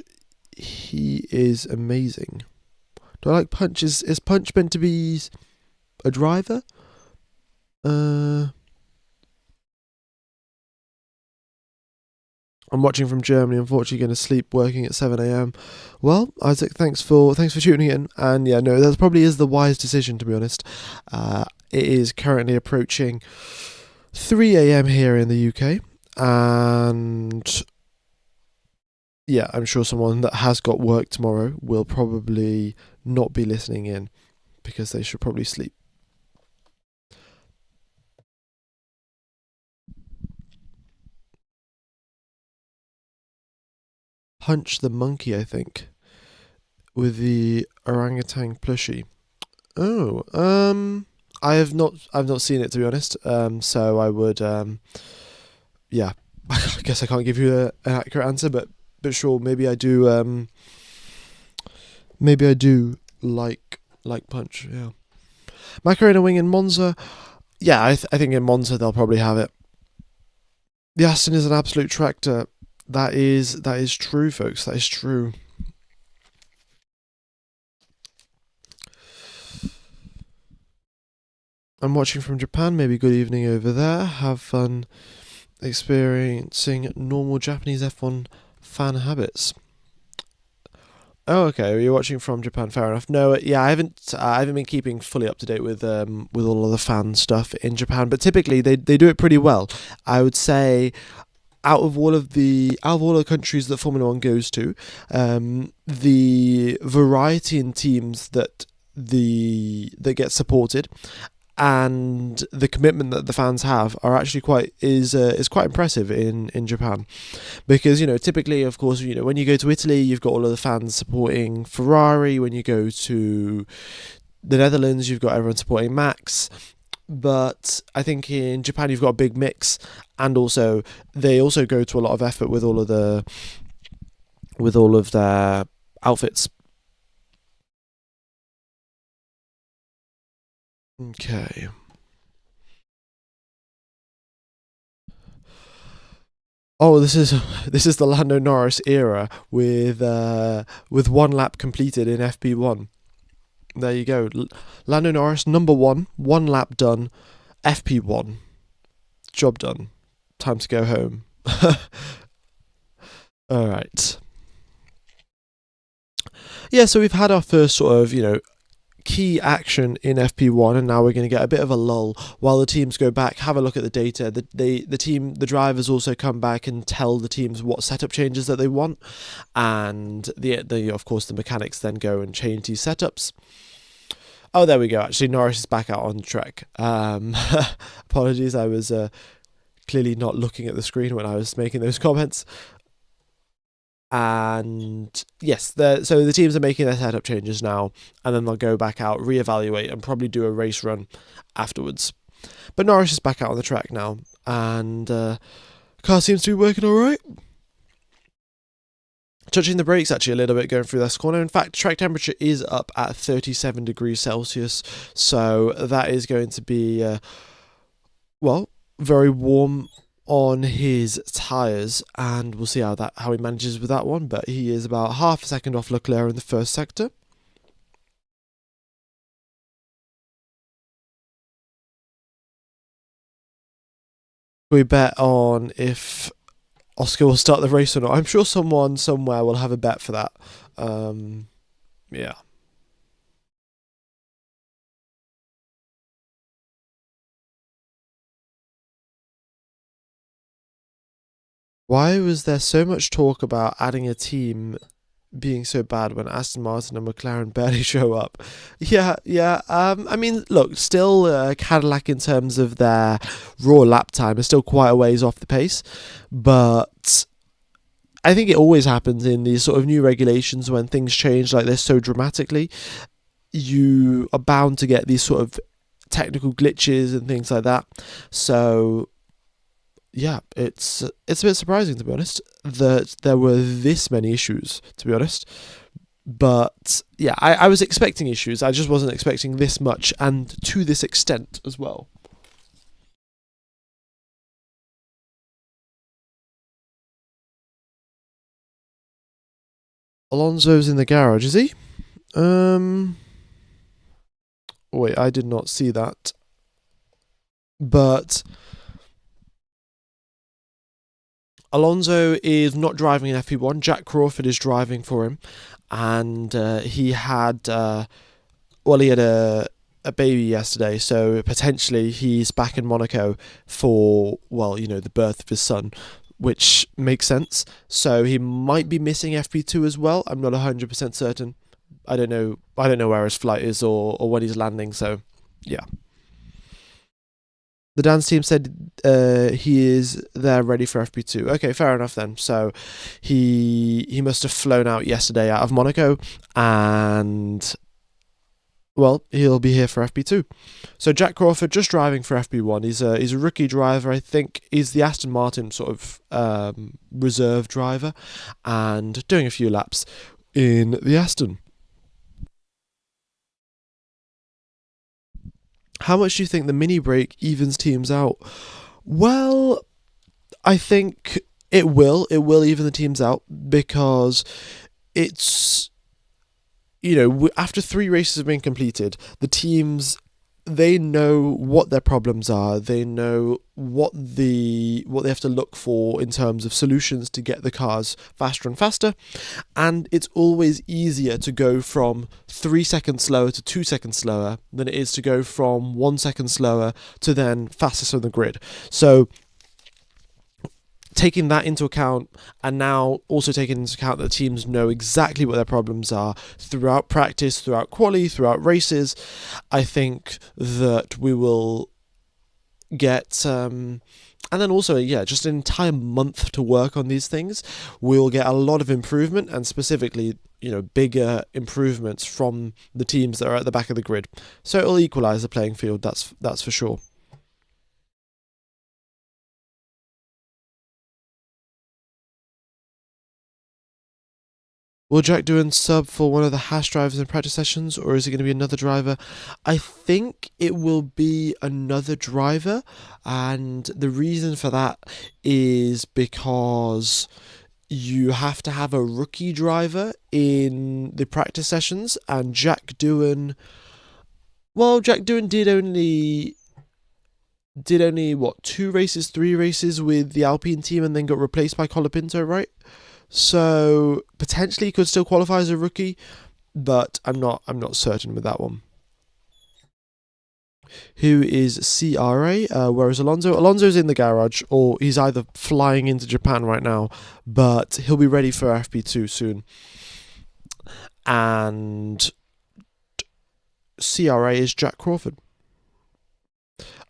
He is amazing. Do I like Punch? Is Punch meant to be a driver? I'm watching from Germany. Unfortunately, going to sleep working at 7 a.m. Well, Isaac, thanks for tuning in. And yeah, no, that probably is the wise decision, to be honest. It is currently approaching 3 a.m. here in the UK, and yeah, I'm sure someone that has got work tomorrow will probably not be listening in because they should probably sleep. Punch the Monkey, I think, with the orangutan plushie. Oh, I've not seen it, to be honest. So I would, yeah, I guess I can't give you an accurate answer, but sure, maybe I do. Maybe I do like Punch. Yeah, Macarena wing in Monza. Yeah, I think in Monza they'll probably have it. The Aston is an absolute tractor. That is true, folks. That is true. I'm watching from Japan. Maybe good evening over there. Have fun experiencing normal Japanese F1 fan habits. Oh, okay. You're watching from Japan. Fair enough. No, yeah, I haven't been keeping fully up to date with all of the fan stuff in Japan, but typically they do it pretty well. I would say out of all of the countries that Formula One goes to, the variety in teams that get supported and the commitment that the fans have are actually quite impressive in Japan, because typically, of course, when you go to Italy, you've got all of the fans supporting Ferrari. When you go to the Netherlands, you've got everyone supporting Max. But I think in Japan you've got a big mix, and also they also go to a lot of effort with all of their outfits. Okay. Oh, this is the Lando Norris era with one lap completed in FP1. There you go. Lando Norris, number one lap done, FP1. Job done. Time to go home. All right. Yeah, so we've had our first sort of, key action in FP1, and now we're going to get a bit of a lull while the teams go back, have a look at the data. The drivers also come back and tell the teams what setup changes that they want, and of course the mechanics then go and change these setups. Oh, there we go. Actually, Norris is back out on the track. Apologies, I was clearly not looking at the screen when I was making those comments. And yes, so the teams are making their setup changes now, and then they'll go back out, reevaluate, and probably do a race run afterwards. But Norris is back out on the track now, and car seems to be working all right. Touching the brakes actually a little bit going through this corner. In fact, track temperature is up at 37 degrees Celsius, so that is going to be, very warm on his tyres, and we'll see how he manages with that one. But he is about half a second off Leclerc in the first sector. We bet on if Oscar will start the race or not. I'm sure someone somewhere will have a bet for that. Yeah. Why was there so much talk about adding a team being so bad when Aston Martin and McLaren barely show up? Yeah. I mean, look, still Cadillac in terms of their raw lap time is still quite a ways off the pace, but I think it always happens in these sort of new regulations when things change like this so dramatically. You are bound to get these sort of technical glitches and things like that. So yeah, it's a bit surprising, to be honest, that there were this many issues, to be honest. But yeah, I was expecting issues. I just wasn't expecting this much and to this extent as well. Alonso's in the garage, is he? Wait, I did not see that. But Alonso is not driving in FP1. Jack Crawford is driving for him, and he had a baby yesterday, so potentially he's back in Monaco for the birth of his son, which makes sense. So he might be missing FP2 as well. I'm not 100% certain. I don't know where his flight is or when he's landing. So yeah. The dance team said he is there ready for FP2. Okay, fair enough then. So he must have flown out yesterday out of Monaco, and he'll be here for FP2. So Jack Crawford just driving for FP1. He's a rookie driver. I think he's the Aston Martin sort of reserve driver, and doing a few laps in the Aston. How much do you think the mini break evens teams out? Well, I think it will. It will even the teams out because it's, after 3 races have been completed, the teams, they know what their problems are. They know what they have to look for in terms of solutions to get the cars faster and faster. And it's always easier to go from 3 seconds slower to 2 seconds slower than it is to go from 1 second slower to then fastest on the grid. So taking that into account, and now also taking into account that teams know exactly what their problems are throughout practice, throughout quali, throughout races, I think that we will get and then also just an entire month to work on these things. We'll get a lot of improvement, and specifically bigger improvements from the teams that are at the back of the grid. So it'll equalize the playing field, that's for sure. Will Jack do a sub for one of the Haas drivers in practice sessions, or is it going to be another driver? I think it will be another driver, and the reason for that is because you have to have a rookie driver in the practice sessions, and Jack Doohan did only 2 races, 3 races with the Alpine team, and then got replaced by Colapinto, right? So potentially he could still qualify as a rookie, but I'm not certain with that one. Who is CRA? Whereas Alonso's in the garage, or he's either flying into Japan right now, but he'll be ready for FP2 soon. And CRA is Jack Crawford.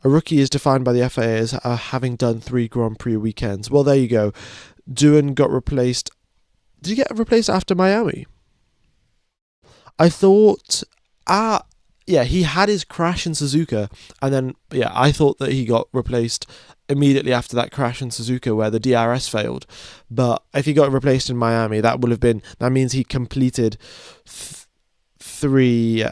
A rookie is defined by the FIA as having done 3 Grand Prix weekends. Well, there you go. Doohan got replaced. Did he get replaced after Miami? I thought, yeah, he had his crash in Suzuka, and then, yeah, I thought that he got replaced immediately after that crash in Suzuka where the DRS failed. But if he got replaced in Miami, that means he completed 3,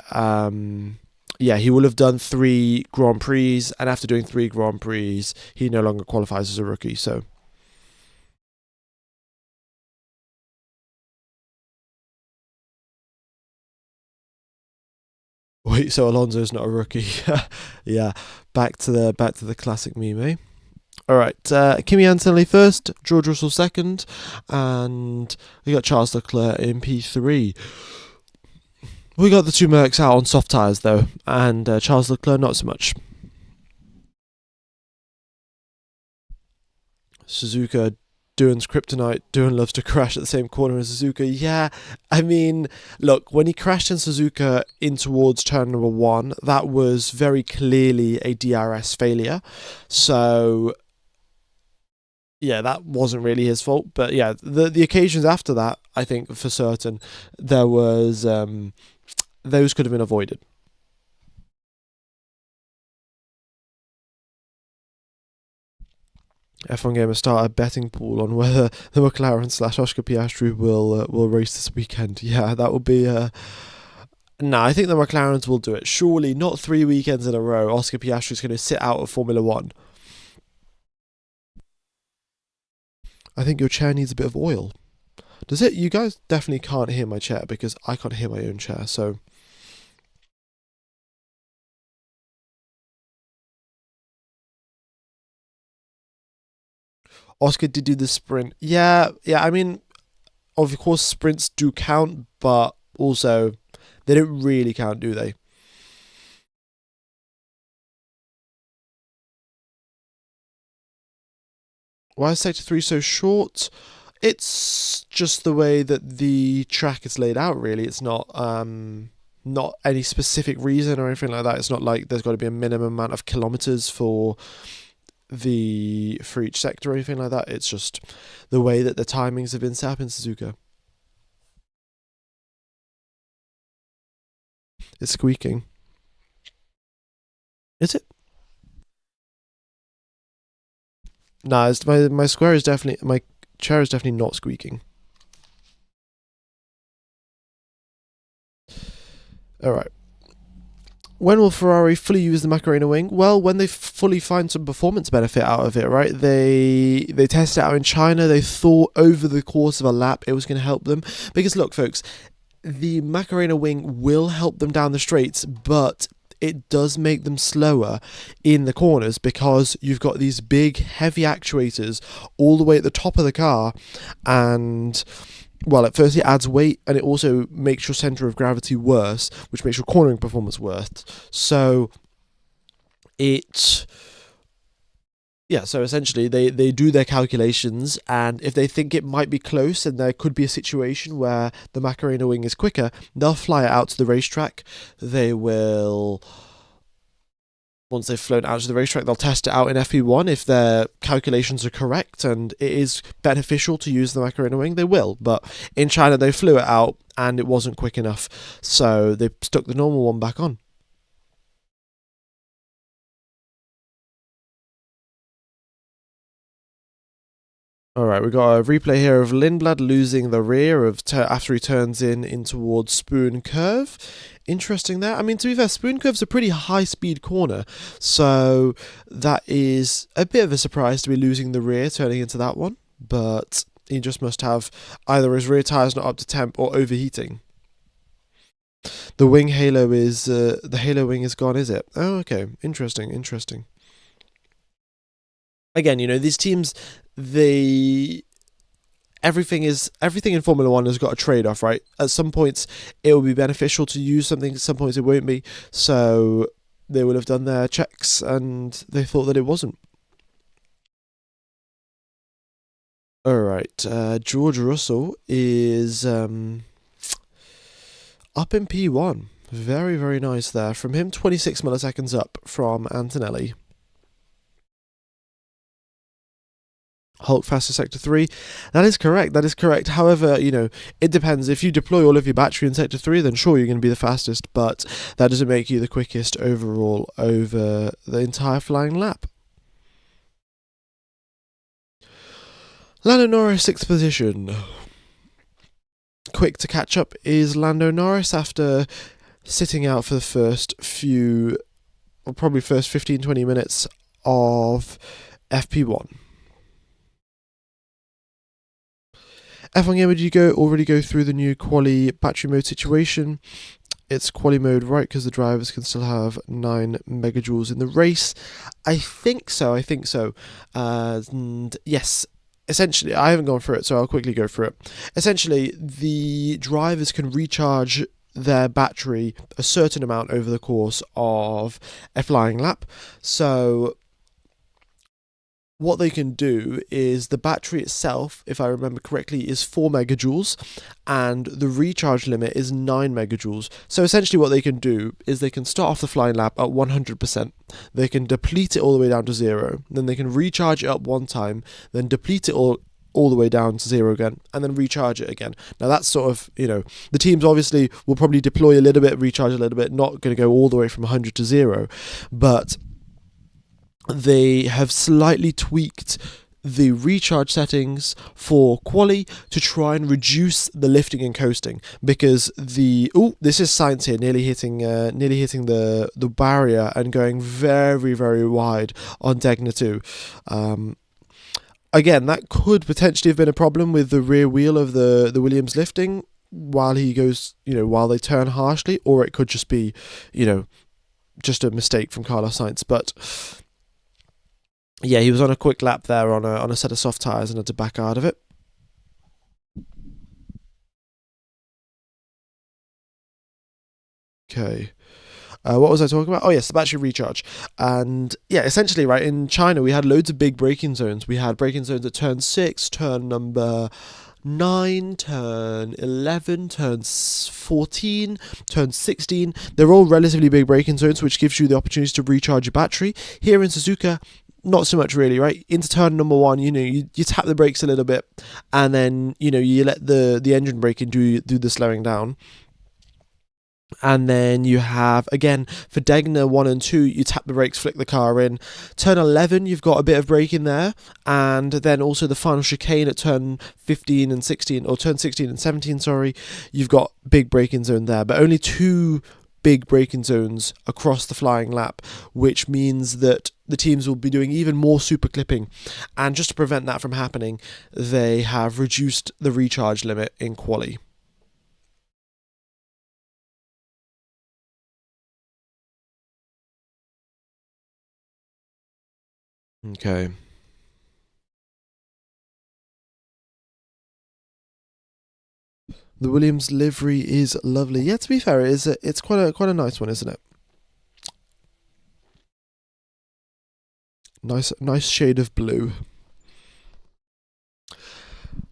yeah, he will have done 3 Grand Prix, and after doing 3 Grand Prix, he no longer qualifies as a rookie, so. Wait, so Alonso's not a rookie? Yeah, back to the classic meme, eh? All right, Kimi Antonelli first, George Russell second, and we got Charles Leclerc in P3. We got the 2 Mercs out on soft tyres though, and Charles Leclerc not so much. Suzuka, Doohan's kryptonite. Doohan loves to crash at the same corner as Suzuka. Yeah, I mean, look, when he crashed in Suzuka in towards turn number 1, that was very clearly a DRS failure. So, yeah, that wasn't really his fault. But yeah, the occasions after that, I think for certain, there was those could have been avoided. F1 Gamer start a betting pool on whether the McLaren / Oscar Piastri will race this weekend. Yeah, that will be. No, I think the McLarens will do it. Surely not 3 weekends in a row. Oscar Piastri is going to sit out of Formula One. I think your chair needs a bit of oil. Does it? You guys definitely can't hear my chair because I can't hear my own chair. So Oscar did do the sprint. Yeah. I mean, of course, sprints do count, but also they don't really count, do they? Why is Sector 3 so short? It's just the way that the track is laid out, really. It's not any specific reason or anything like that. It's not like there's got to be a minimum amount of kilometers for each sector or anything like that. It's just the way that the timings have been set up in Suzuka. It's squeaking. Is it? Nah, my square is definitely my chair is definitely not squeaking. All right. When will Ferrari fully use the Macarena wing? Well, when they fully find some performance benefit out of it, right? They test it out in China. They thought over the course of a lap it was going to help them. Because look, folks, the Macarena wing will help them down the straights, but it does make them slower in the corners because you've got these big, heavy actuators all the way at the top of the car, and well, at first it adds weight and it also makes your center of gravity worse, which makes your cornering performance worse. So it, yeah, so essentially they do their calculations, and if they think it might be close and there could be a situation where the Macarena wing is quicker, they'll fly it out to the racetrack. They will, once they've flown out to the racetrack, they'll test it out in FP1. If their calculations are correct and it is beneficial to use the Macarena wing, they will. But in China, they flew it out and it wasn't quick enough, so they stuck the normal one back on. All right, we got a replay here of Lindblad losing the rear after he turns in towards Spoon Curve. Interesting there. I mean, to be fair, Spoon Curve's a pretty high-speed corner, so that is a bit of a surprise to be losing the rear turning into that one. But he just must have either his rear tyres not up to temp or overheating. The halo wing is gone, is it? Oh, okay. Interesting. Again, these teams, they everything in Formula One has got a trade-off, right? At some points it will be beneficial to use something, at some points it won't be. So they will have done their checks and they thought that it wasn't. All right, George Russell is up in P1 Very, very nice there from him. 26 milliseconds up from Antonelli. Hulk faster sector 3. That is correct. That is correct. However, it depends. If you deploy all of your battery in sector 3, then sure, you're going to be the fastest, but that doesn't make you the quickest overall over the entire flying lap. Lando Norris, 6th position. Quick to catch up is Lando Norris after sitting out for the first probably first 15-20 minutes of FP1. F1 Gamer, did you already go through the new quali battery mode situation? It's quali mode, right, because the drivers can still have 9 megajoules in the race. I think so. And yes, essentially, I haven't gone through it, so I'll quickly go through it. Essentially, the drivers can recharge their battery a certain amount over the course of a flying lap. So what they can do is the battery itself, if I remember correctly, is 4 megajoules and the recharge limit is 9 megajoules. So essentially what they can do is they can start off the flying lap at 100%. They can deplete it all the way down to 0. Then they can recharge it up one time, then deplete it all the way down to 0 again, and then recharge it again. Now that's sort of, the teams obviously will probably deploy a little bit, recharge a little bit, not going to go all the way from 100 to 0, but they have slightly tweaked the recharge settings for quali to try and reduce the lifting and coasting, because this is science here, nearly hitting the barrier and going very, very wide on Degna 2. Again, that could potentially have been a problem with the rear wheel of the Williams lifting while he goes, while they turn harshly, or it could just be, just a mistake from Carlos Sainz. But yeah, he was on a quick lap there on a set of soft tyres and had to back out of it. Okay. What was I talking about? Oh yes, the battery recharge. And yeah, essentially, right, in China we had loads of big braking zones. We had braking zones at turn 6, turn number 9, turn 11, turn 14, turn 16. They're all relatively big braking zones, which gives you the opportunity to recharge your battery. Here in Suzuka, not so much really, right? Into turn number 1, you tap the brakes a little bit, and then you let the engine brake and do the slowing down. And then you have, again, for Degna 1 and 2, you tap the brakes, flick the car in. Turn 11, you've got a bit of braking there. And then also the final chicane at turn 15 and 16, or turn 16 and 17, sorry. You've got big braking zone there, but only 2 big braking zones across the flying lap, which means that the teams will be doing even more super clipping. And just to prevent that from happening, they have reduced the recharge limit in quali. Okay. The Williams livery is lovely. Yeah, to be fair, it's quite a nice one, isn't it? Nice shade of blue.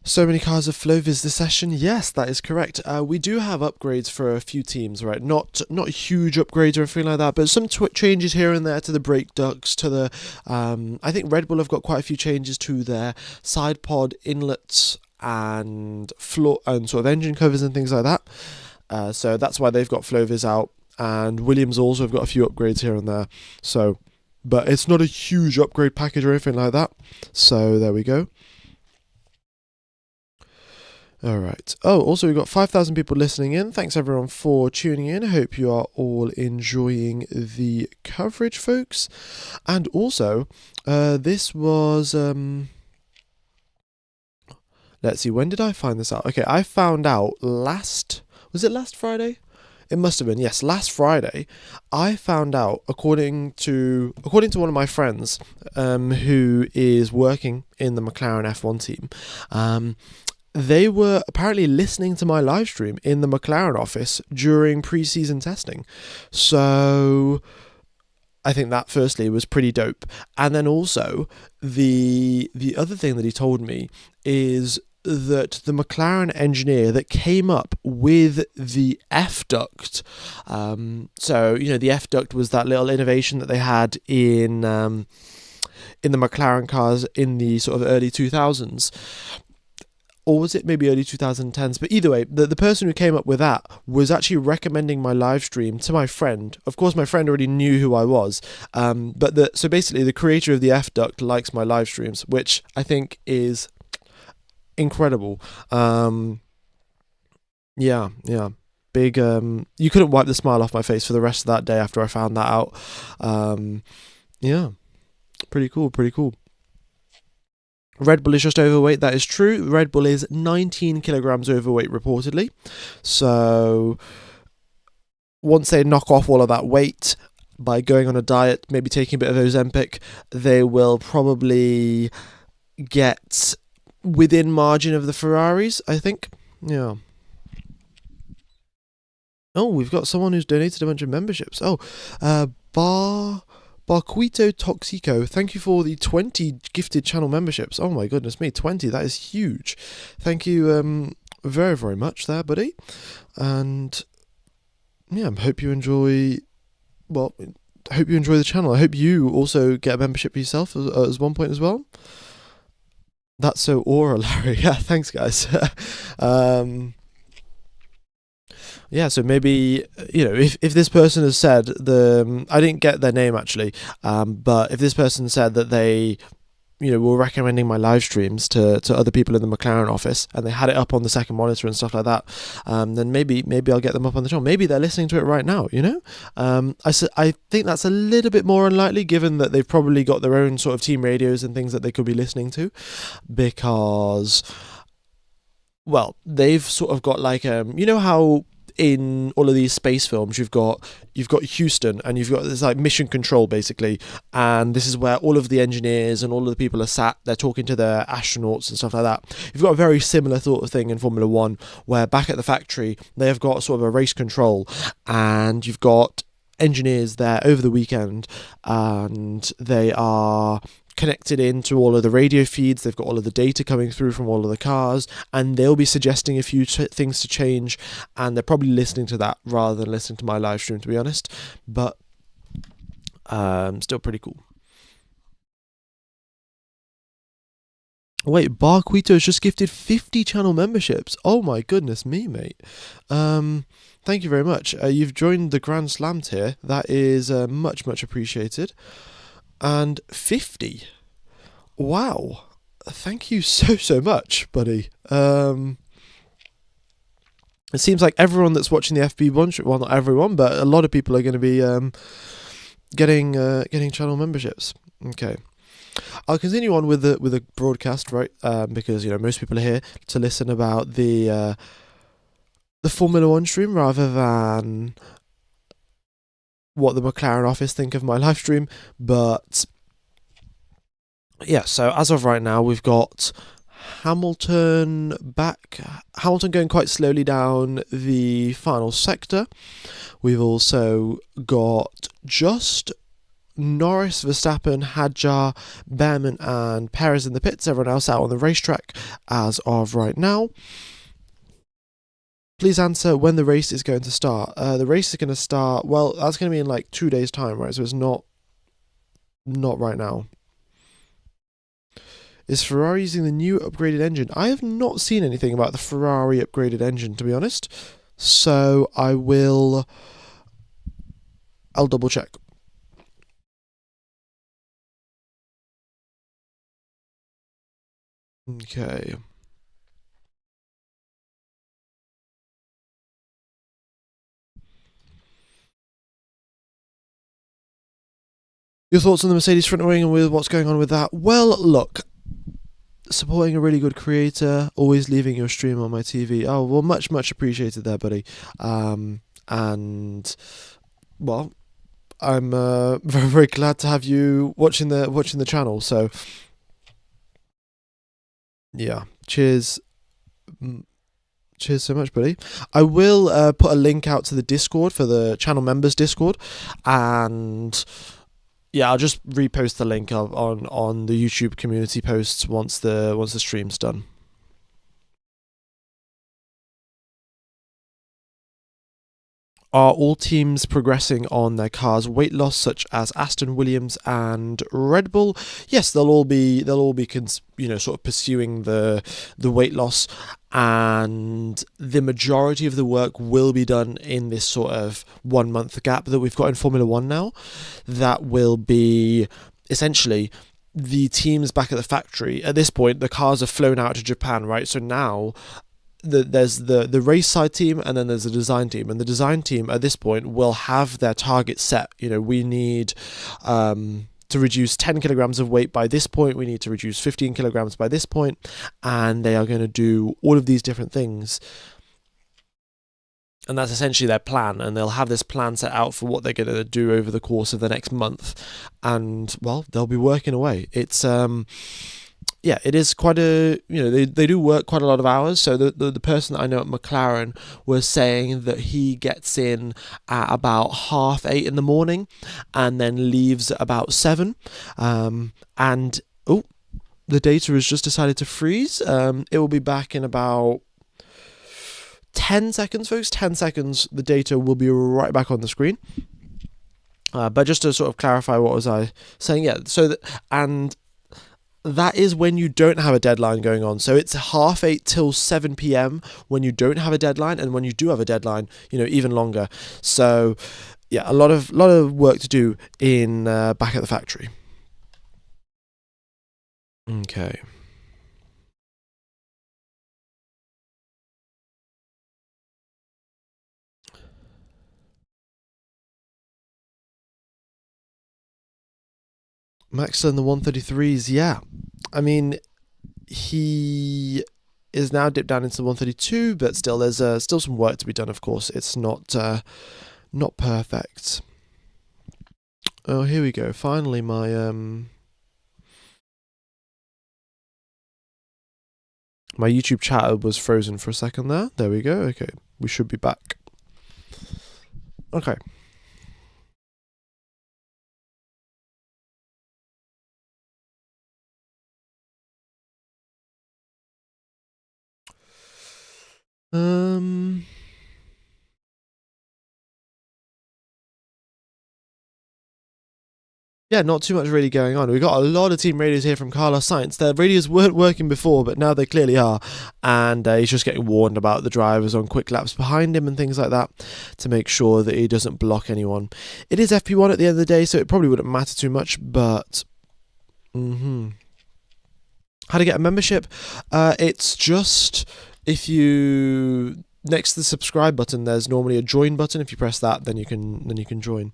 So many cars of Flovis this session. Yes, that is correct. We do have upgrades for a few teams, right? Not huge upgrades or anything like that, but some changes here and there to the brake ducts, to the. I think Red Bull have got quite a few changes to their side pod inlets and floor and sort of engine covers and things like that. So that's why they've got Flovis out, and Williams also have got a few upgrades here and there. So, but it's not a huge upgrade package or anything like that. So there we go. Alright. Oh, also we've got 5,000 people listening in. Thanks everyone for tuning in. I hope you are all enjoying the coverage, folks. And also, this was... let's see, when did I find this out? Okay, I found out was it last Friday? It must have been, yes, last Friday. I found out, according to one of my friends, who is working in the McLaren F1 team, they were apparently listening to my live stream in the McLaren office during pre-season testing. So I think that firstly was pretty dope. And then also the other thing that he told me is that the McLaren engineer that came up with the F duct, so the F duct was that little innovation that they had in the McLaren cars in the sort of early 2000s, or was it maybe early 2010s? But either way, the person who came up with that was actually recommending my live stream to my friend. Of course, my friend already knew who I was, so basically the creator of the F duct likes my live streams, which I think is incredible. Yeah, big. You couldn't wipe the smile off my face for the rest of that day after I found that out. Yeah, pretty cool. Red Bull is just overweight. That is true. Red Bull is 19 kilograms overweight reportedly. So once they knock off all of that weight by going on a diet, maybe taking a bit of Ozempic, they will probably get within margin of the Ferraris, I think. Yeah. Oh, we've got someone who's donated a bunch of memberships. Oh, Barquito Toxico, thank you for the 20 gifted channel memberships. Oh my goodness me, 20, that is huge. Thank you very, very much there, buddy. And yeah, I hope you enjoy the channel. I hope you also get a membership for yourself as one point as well. That's so aura, Larry. Yeah, thanks guys. Yeah, so maybe, if this person has said I didn't get their name actually, but if this person said that they, were recommending my live streams to other people in the McLaren office, and they had it up on the second monitor and stuff like that, then maybe I'll get them up on the channel. Maybe they're listening to it right now, I think that's a little bit more unlikely, given that they've probably got their own sort of team radios and things that they could be listening to, because, well, they've sort of got like, how in all of these space films you've got Houston, and you've got this like mission control basically, and this is where all of the engineers and all of the people are sat, they're talking to their astronauts and stuff like that. You've got a very similar sort of thing in Formula One, where back at the factory they have got sort of a race control, and you've got engineers there over the weekend, and they are connected into all of the radio feeds. They've got all of the data coming through from all of the cars, and they'll be suggesting a few things to change, and they're probably listening to that rather than listening to my live stream, to be honest. But still pretty cool. Wait, Barquito's just gifted 50 channel memberships. Oh my goodness me, mate. Thank you very much. You've joined the Grand Slam tier. That is much appreciated. And 50. Wow. Thank you so much, buddy. It seems like everyone that's watching the FP1, well, not everyone, but a lot of people are going to be getting channel memberships. Okay. I'll continue on with the broadcast, right? Because most people are here to listen about the Formula One stream rather than what the McLaren office think of my live stream. But yeah, so as of right now, we've got Hamilton going quite slowly down the final sector. We've also got just Norris, Verstappen, Hadjar, Behrman and Perez in the pits. Everyone else out on the racetrack as of right now. Please answer when the race is going to start. The race is going to start, well, that's going to be in like 2 days' time, right? So it's not right now. Is Ferrari using the new upgraded engine? I have not seen anything about the Ferrari upgraded engine, to be honest. So I'll double check. Okay. Your thoughts on the Mercedes front wing and with what's going on with that? Well, look, supporting a really good creator, always leaving your stream on my TV. Oh, well, much appreciated there, buddy. And well, I'm very glad to have you watching the channel. So yeah, cheers. Cheers so much, buddy. I will put a link out to the Discord for the channel members Discord, and yeah, I'll just repost the link on the YouTube community posts once the stream's done. Are all teams progressing on their cars' weight loss, such as Aston, Williams, and Red Bull? Yes, they'll all be sort of pursuing the weight loss, and the majority of the work will be done in this sort of 1 month gap that we've got in Formula One now. That will be essentially the teams back at the factory. At this point, the cars have flown out to Japan, right? So now there's the race side team, and then there's the design team, and the design team at this point will have their target set. We need to reduce 10 kilograms of weight by this point, we need to reduce 15 kilograms by this point, and they are going to do all of these different things, and that's essentially their plan, and they'll have this plan set out for what they're going to do over the course of the next month, and well, they'll be working away. It's it is quite a, they do work quite a lot of hours. So the person that I know at McLaren was saying that he gets in at about 8:30 in the morning and then leaves at about 7. And the data has just decided to freeze. It will be back in about 10 seconds, folks. 10 seconds, the data will be right back on the screen. But just to sort of clarify, what was I saying? Yeah, so that is when you don't have a deadline going on. So it's 8:30 till 7 p.m. when you don't have a deadline, and when you do have a deadline, even longer. So yeah, a lot of work to do in back at the factory. Okay. Max in the 133s, yeah. I mean, he is now dipped down into the 132, but still, there's still some work to be done. Of course, it's not perfect. Oh, here we go. Finally, my YouTube chat was frozen for a second there. There we go. Okay, we should be back. Okay. Yeah, not too much really going on. We've got a lot of team radios here from Carlos Sainz. Their radios weren't working before, but now they clearly are. And he's just getting warned about the drivers on quick laps behind him and things like that to make sure that he doesn't block anyone. It is FP1 at the end of the day, so it probably wouldn't matter too much, but... How to get a membership? It's just if you... Next to the subscribe button, there's normally a join button. If you press that, then you can join.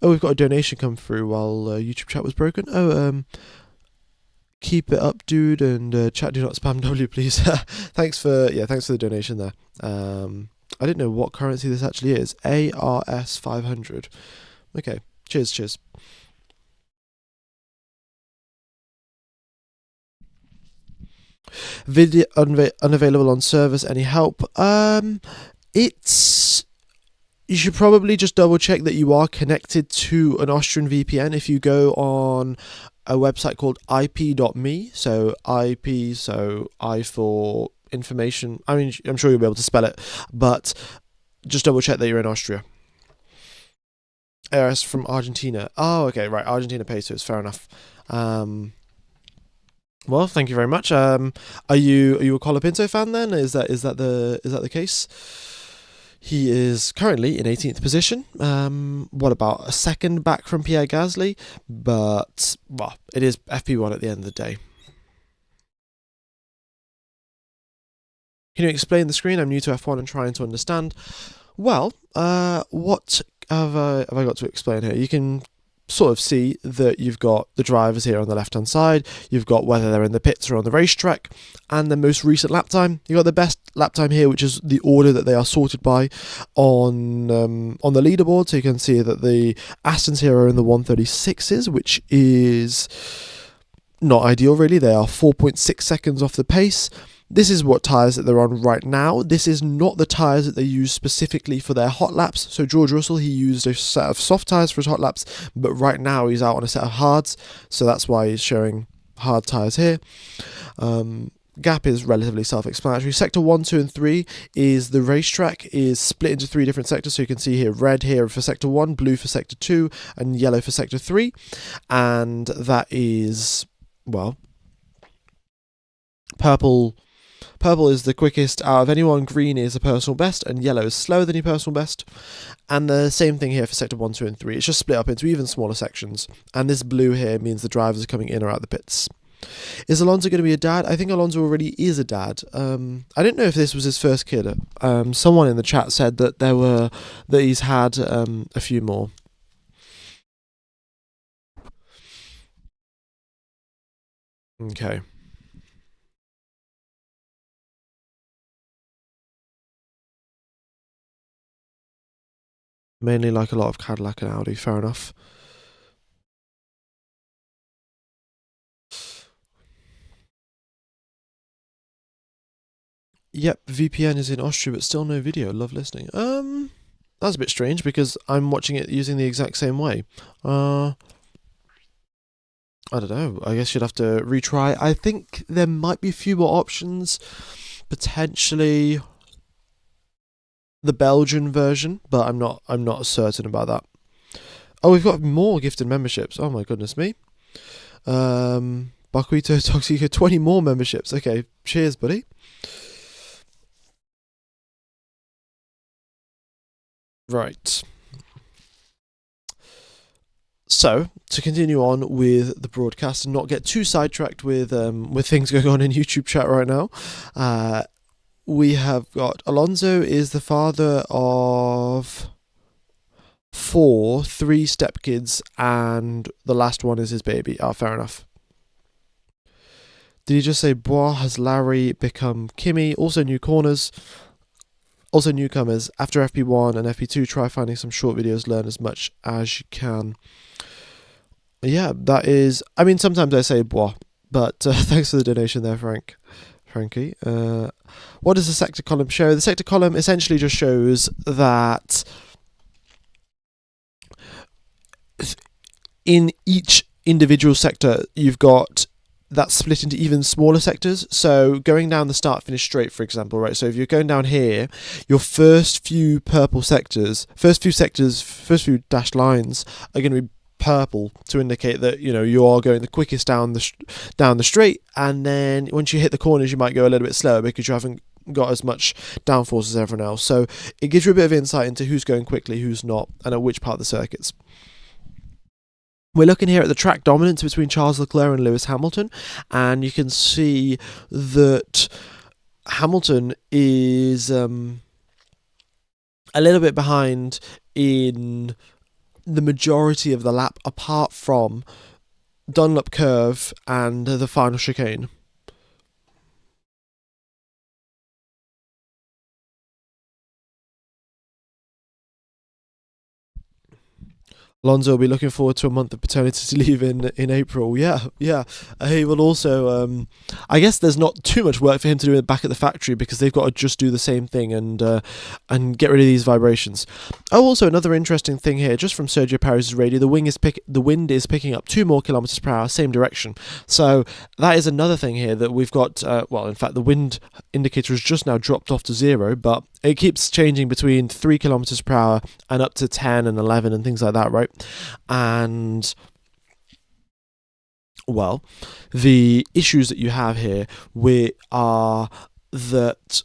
Oh, we've got a donation come through while YouTube chat was broken. Keep it up, dude, and chat do not spam W, please. thanks for the donation there. I didn't know what currency this actually is. ARS 500. Okay, cheers. Video unavailable on service. Any help? You should probably just double check that you are connected to an Austrian VPN. If you go on a website called ip.me, so IP, so I for information. I mean, I'm sure you'll be able to spell it, but just double check that you're in Austria. ARS from Argentina. Oh, okay, right. Argentina pesos. Fair enough. Well, thank you very much. Are you a Colapinto fan then? Is that the case? He is currently in 18th position. What about a second back from Pierre Gasly? But well, it is FP1 at the end of the day. Can you explain the screen? I'm new to F1 and trying to understand. Well, what have I got to explain here? You can sort of see that you've got the drivers here on the left hand side, you've got whether they're in the pits or on the racetrack, and the most recent lap time. You've got the best lap time here, which is the order that they are sorted by on the leaderboard. So you can see that the Astons here are in the 136s, which is not ideal really. They are 4.6 seconds off the pace. This is what tyres that they're on right now. This is not the tyres that they use specifically for their hot laps. So George Russell, he used a set of soft tyres for his hot laps, but right now he's out on a set of hards. So that's why he's showing hard tyres here. gap is relatively self-explanatory. Sector 1, 2 and 3 is the racetrack is split into 3 different sectors. So you can see here red here for sector 1, blue for sector 2 and yellow for sector 3. And that is, well, purple is the quickest out of anyone, green is a personal best, and yellow is slower than your personal best. And the same thing here for sector 1, 2 and 3. It's just split up into even smaller sections. And this blue here means the drivers are coming in or out of the pits. Is Alonso going to be a dad? I think Alonso already is a dad. I didn't know if this was his first kid. Someone in the chat said that he's had a few more. Okay. Mainly like a lot of Cadillac and Audi, fair enough. Yep, VPN is in Austria, but still no video. Love listening. That's a bit strange because I'm watching it using the exact same way. I don't know. I guess you'd have to retry. I think there might be a few more options. Potentially the Belgian version, but I'm not certain about that. Oh, we've got more gifted memberships. Oh my goodness me. Bakuito Toxico, 20 more memberships. Okay, cheers, buddy. Right. So, to continue on with the broadcast and not get too sidetracked with things going on in YouTube chat right now, we have got Alonso is the father of 4 3 stepkids, and the last one is his baby. Fair enough. Did he just say Bois has Larry become Kimi? Also new corners. Also newcomers. After FP1 and FP2, try finding some short videos, learn as much as you can. Yeah, that is... I mean, sometimes I say Bois, but thanks for the donation there, Frankie. What does the sector column show? The sector column essentially just shows that in each individual sector, you've got that split into even smaller sectors. So going down the start-finish straight, for example, right? So if you're going down here, your first few purple sectors, first few dashed lines are going to be purple to indicate that you are going the quickest down the straight, and then once you hit the corners, you might go a little bit slower because you haven't got as much downforce as everyone else. So it gives you a bit of insight into who's going quickly, who's not, and at which part of the circuits. We're looking here at the track dominance between Charles Leclerc and Lewis Hamilton, and you can see that Hamilton is a little bit behind in the majority of the lap, apart from Dunlop curve and the final chicane. Alonso will be looking forward to a month of paternity leave in April. Yeah. He will also... I guess there's not too much work for him to do back at the factory because they've got to just do the same thing and get rid of these vibrations. Oh, also another interesting thing here, just from Sergio Perez's radio, the wind is picking up 2 more kilometers per hour, same direction. So that is another thing here that we've got... in fact, the wind indicator has just now dropped off to 0, but it keeps changing between 3 kilometers per hour and up to 10 and 11 and things like that, right? And, well, the issues that you have here are that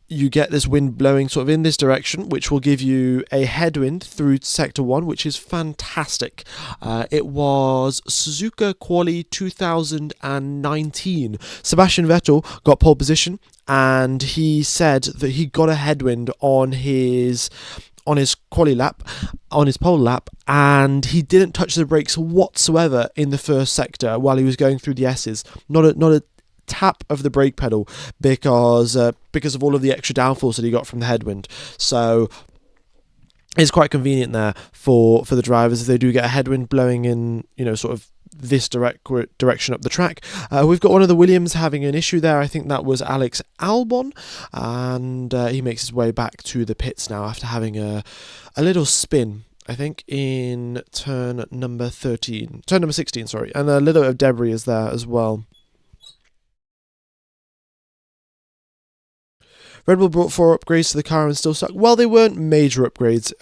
you get this wind blowing sort of in this direction, which will give you a headwind through sector 1, which is fantastic. It was Suzuka Quali 2019. Sebastian Vettel got pole position, and he said that he got a headwind on his quali lap, on his pole lap, and he didn't touch the brakes whatsoever in the first sector while he was going through the S's. Not a tap of the brake pedal because of all of the extra downforce that he got from the headwind. So it's quite convenient there for the drivers if they do get a headwind blowing in, sort of this direction up the track. We've got one of the Williams having an issue there. I think that was Alex Albon, and he makes his way back to the pits now after having a little spin, I think, in turn number 16, and a little bit of debris is there as well. Red Bull brought 4 upgrades to the car and still suck. Well, they weren't major upgrades,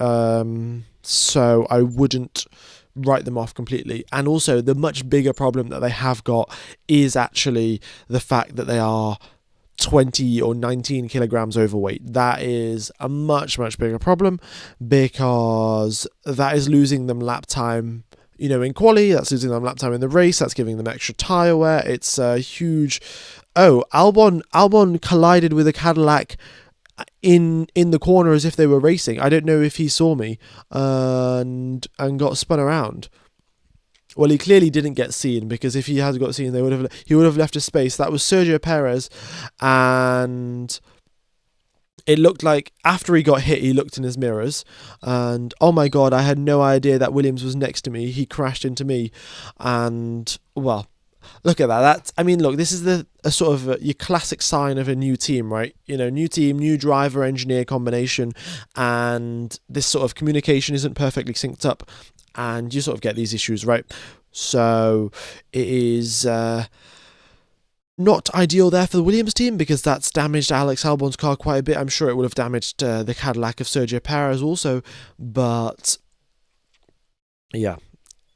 so I wouldn't write them off completely. And also, the much bigger problem that they have got is actually the fact that they are 20 or 19 kilograms overweight. That is a much, much bigger problem, because that is losing them lap time, in quali. That's losing them lap time in the race. That's giving them extra tyre wear. It's a huge... Oh, Albon collided with a Cadillac in the corner as if they were racing. I don't know if he saw me and got spun around. Well, he clearly didn't get seen, because if he had got seen, he would have left a space. That was Sergio Perez, and it looked like after he got hit, he looked in his mirrors, and oh my god, I had no idea that Williams was next to me. He crashed into me, and well, look at that. Look, this is a sort of your classic sign of a new team, right? New team, new driver engineer combination, and this sort of communication isn't perfectly synced up, and you sort of get these issues, right? So it is not ideal there for the Williams team, because that's damaged Alex Albon's car quite a bit. I'm sure it would have damaged the Cadillac of Sergio Perez also, but yeah,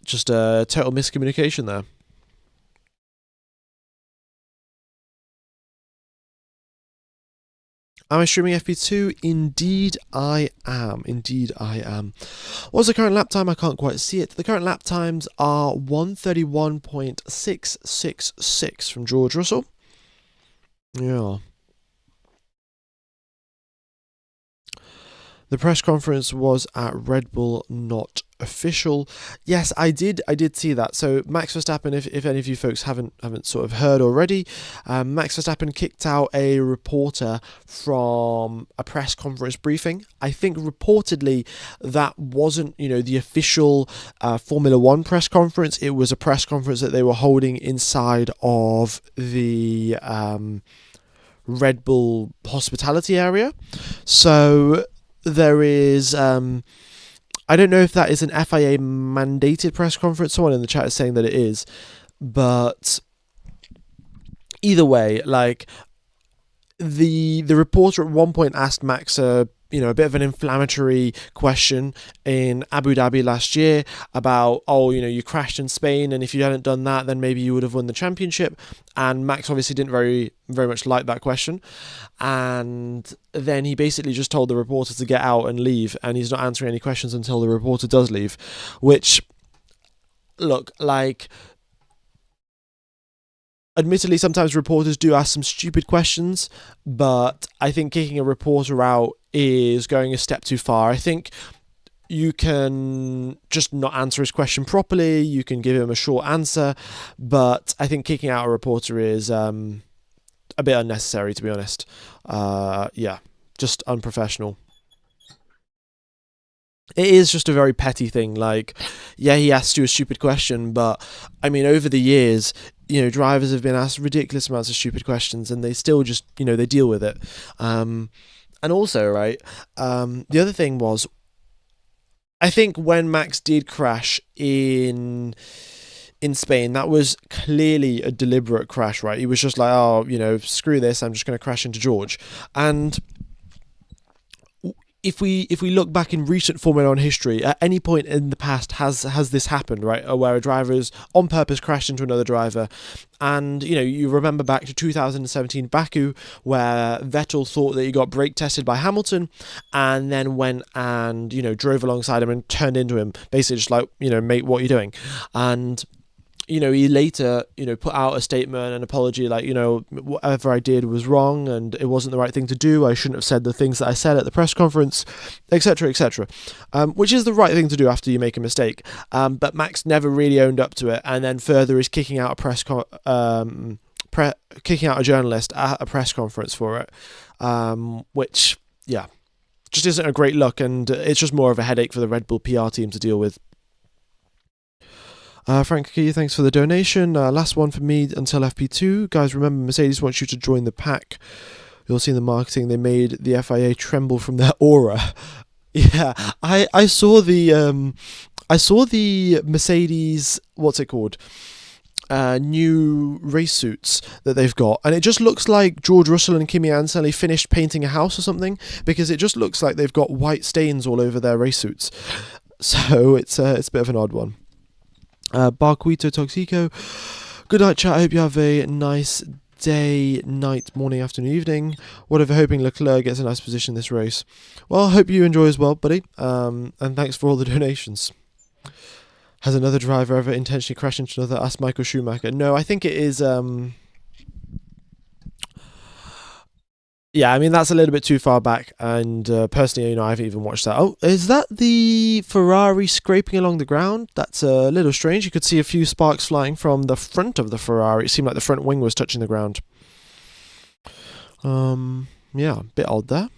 just a total miscommunication there. Am I streaming FP2? Indeed I am. What's the current lap time? I can't quite see it. The current lap times are 1:31.666 from George Russell. Yeah. The press conference was at Red Bull, not official. Yes, I did see that. So Max Verstappen, if any of you folks haven't sort of heard already, Max Verstappen kicked out a reporter from a press conference briefing. I think reportedly that wasn't, the official Formula One press conference. It was a press conference that they were holding inside of the Red Bull hospitality area. So there is, I don't know if that is an FIA mandated press conference. Someone in the chat is saying that it is, but either way, like the reporter at one point asked Max a bit of an inflammatory question in Abu Dhabi last year about, you crashed in Spain, and if you hadn't done that, then maybe you would have won the championship. And Max obviously didn't very, very much like that question. And then he basically just told the reporter to get out and leave, and he's not answering any questions until the reporter does leave. Which, look, like, admittedly, sometimes reporters do ask some stupid questions, but I think kicking a reporter out is going a step too far. I think you can just not answer his question properly, you can give him a short answer, but I think kicking out a reporter is a bit unnecessary, to be honest. Just unprofessional. It is just a very petty thing. Like, yeah, he asked you a stupid question, but over the years, drivers have been asked ridiculous amounts of stupid questions, and they still just, they deal with it. And also, right, the other thing was, I think when Max did crash in Spain, that was clearly a deliberate crash, right? He was just like, screw this, I'm just going to crash into George. And if we look back in recent Formula One history, at any point in the past has this happened, right? Where a driver's on purpose crashed into another driver. And, you remember back to 2017 Baku, where Vettel thought that he got brake tested by Hamilton, and then went and, drove alongside him and turned into him, basically just like, mate, what are you doing? And he later, put out a statement, an apology, like, whatever I did was wrong and it wasn't the right thing to do. I shouldn't have said the things that I said at the press conference, etc., etc. Which is the right thing to do after you make a mistake. But Max never really owned up to it, and then further is kicking out kicking out a journalist at a press conference for it, which, yeah, just isn't a great look, and it's just more of a headache for the Red Bull PR team to deal with. Frank Key, thanks for the donation. Last one for me until FP2. Guys, remember, Mercedes wants you to join the pack. You'll see in the marketing they made the FIA tremble from their aura. Yeah, I saw the Mercedes, what's it called? new race suits that they've got, and it just looks like George Russell and Kimi Anselmi finished painting a house or something, because it just looks like they've got white stains all over their race suits. So it's a bit of an odd one. Barquito Toxico, good night, chat. I hope you have a nice day, night, morning, afternoon, evening, whatever. Hoping Leclerc gets a nice position this race. Well, I hope you enjoy as well, buddy. And thanks for all the donations. Has another driver ever intentionally crashed into another? Ask Michael Schumacher. No, I think it is. Yeah, I mean, that's a little bit too far back, and personally, I haven't even watched that. Oh, is that the Ferrari scraping along the ground? That's a little strange. You could see a few sparks flying from the front of the Ferrari. It seemed like the front wing was touching the ground. Yeah, a bit odd there.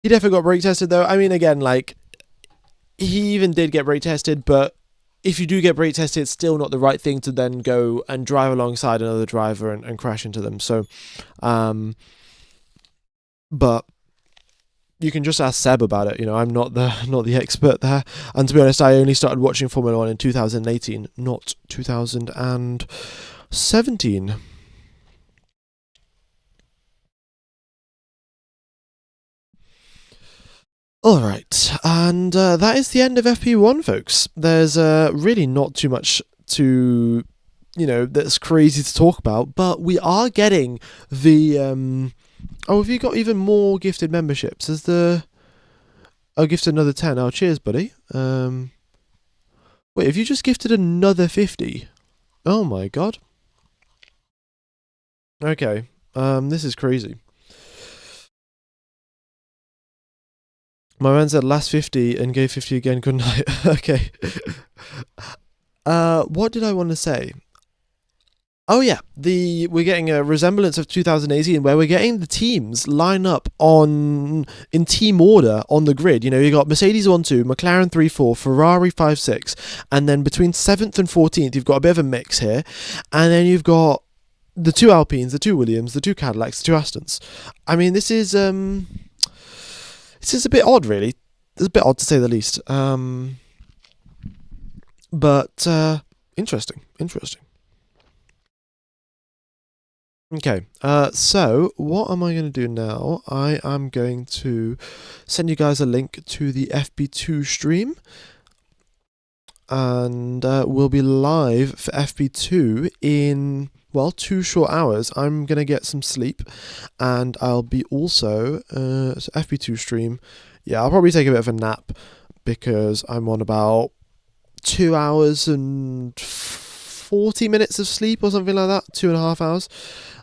He definitely got brake tested, though. I mean, again, like, he even did get brake tested, but if you do get brake tested, it's still not the right thing to then go and drive alongside another driver and crash into them. So, but you can just ask Seb about it. I'm not the expert there. And to be honest, I only started watching Formula 1 in 2018, not 2017. Alright, and that is the end of FP1, folks. There's really not too much to, that's crazy to talk about, but we are getting the, have you got even more gifted memberships? Gifted another 10. Oh, cheers, buddy. Wait, have you just gifted another 50? Oh my god. Okay, this is crazy. My man said last 50 and gave 50 again, couldn't I? Okay. What did I want to say? Oh yeah, we're getting a resemblance of 2018 where we're getting the teams line up in team order on the grid. You got Mercedes 1-2, McLaren 3-4, Ferrari 5-6, and then between 7th and 14th you've got a bit of a mix here, and then you've got the 2 Alpines, the 2 Williams, the 2 Cadillacs, the 2 Astons. I mean, this is a bit odd, really. It's a bit odd to say the least. But interesting. Okay, so what am I going to do now? I am going to send you guys a link to the FP2 stream. And we'll be live for FP2 in, 2 short hours. I'm going to get some sleep, and I'll be also, so FP2 stream, yeah, I'll probably take a bit of a nap, because I'm on about 2 hours and 40 minutes of sleep, or something like that, 2.5 hours.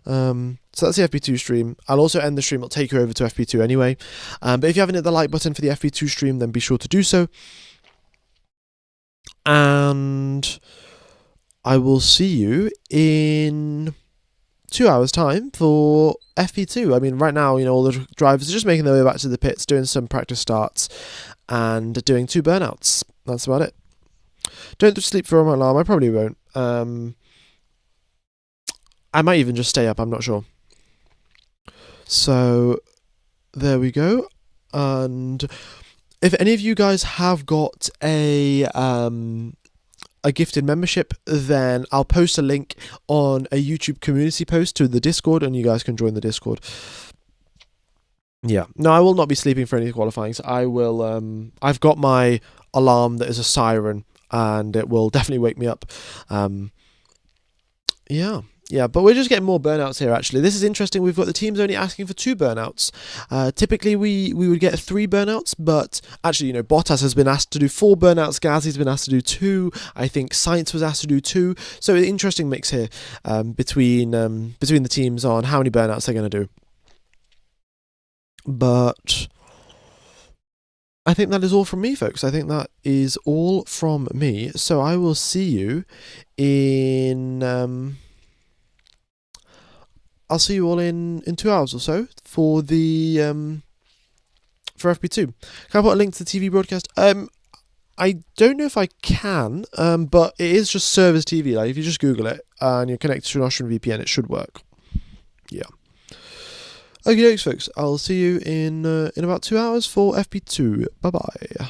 So that's the FP2 stream. I'll also end the stream, I'll take you over to FP2 anyway. But if you haven't hit the like button for the FP2 stream, then be sure to do so. And I will see you in 2 hours' time for FP2. I mean, right now, all the drivers are just making their way back to the pits, doing some practice starts, and doing 2 burnouts. That's about it. Don't sleep for my alarm. I probably won't. I might even just stay up. I'm not sure. So there we go. And if any of you guys have got a gifted membership, then I'll post a link on a YouTube community post to the Discord, and you guys can join the Discord. Yeah. No, I will not be sleeping for any qualifying. So I will. I've got my alarm that is a siren, and it will definitely wake me up. Yeah, but we're just getting more burnouts here, actually. This is interesting. We've got the teams only asking for 2 burnouts. Typically, we would get 3 burnouts, but actually, Bottas has been asked to do 4 burnouts. Gasly's been asked to do 2. I think Sainz was asked to do 2. So an interesting mix here between the teams on how many burnouts they're going to do. But I think that is all from me, folks. I think that is all from me. So I will see you in... I'll see you all in 2 hours or so for the for FP2. Can I put a link to the TV broadcast? I don't know if I can, but it is just Service TV. Like, if you just Google it and you're connected to an Austrian VPN, it should work. Yeah. Okay, folks, I'll see you in about 2 hours for FP2. Bye bye.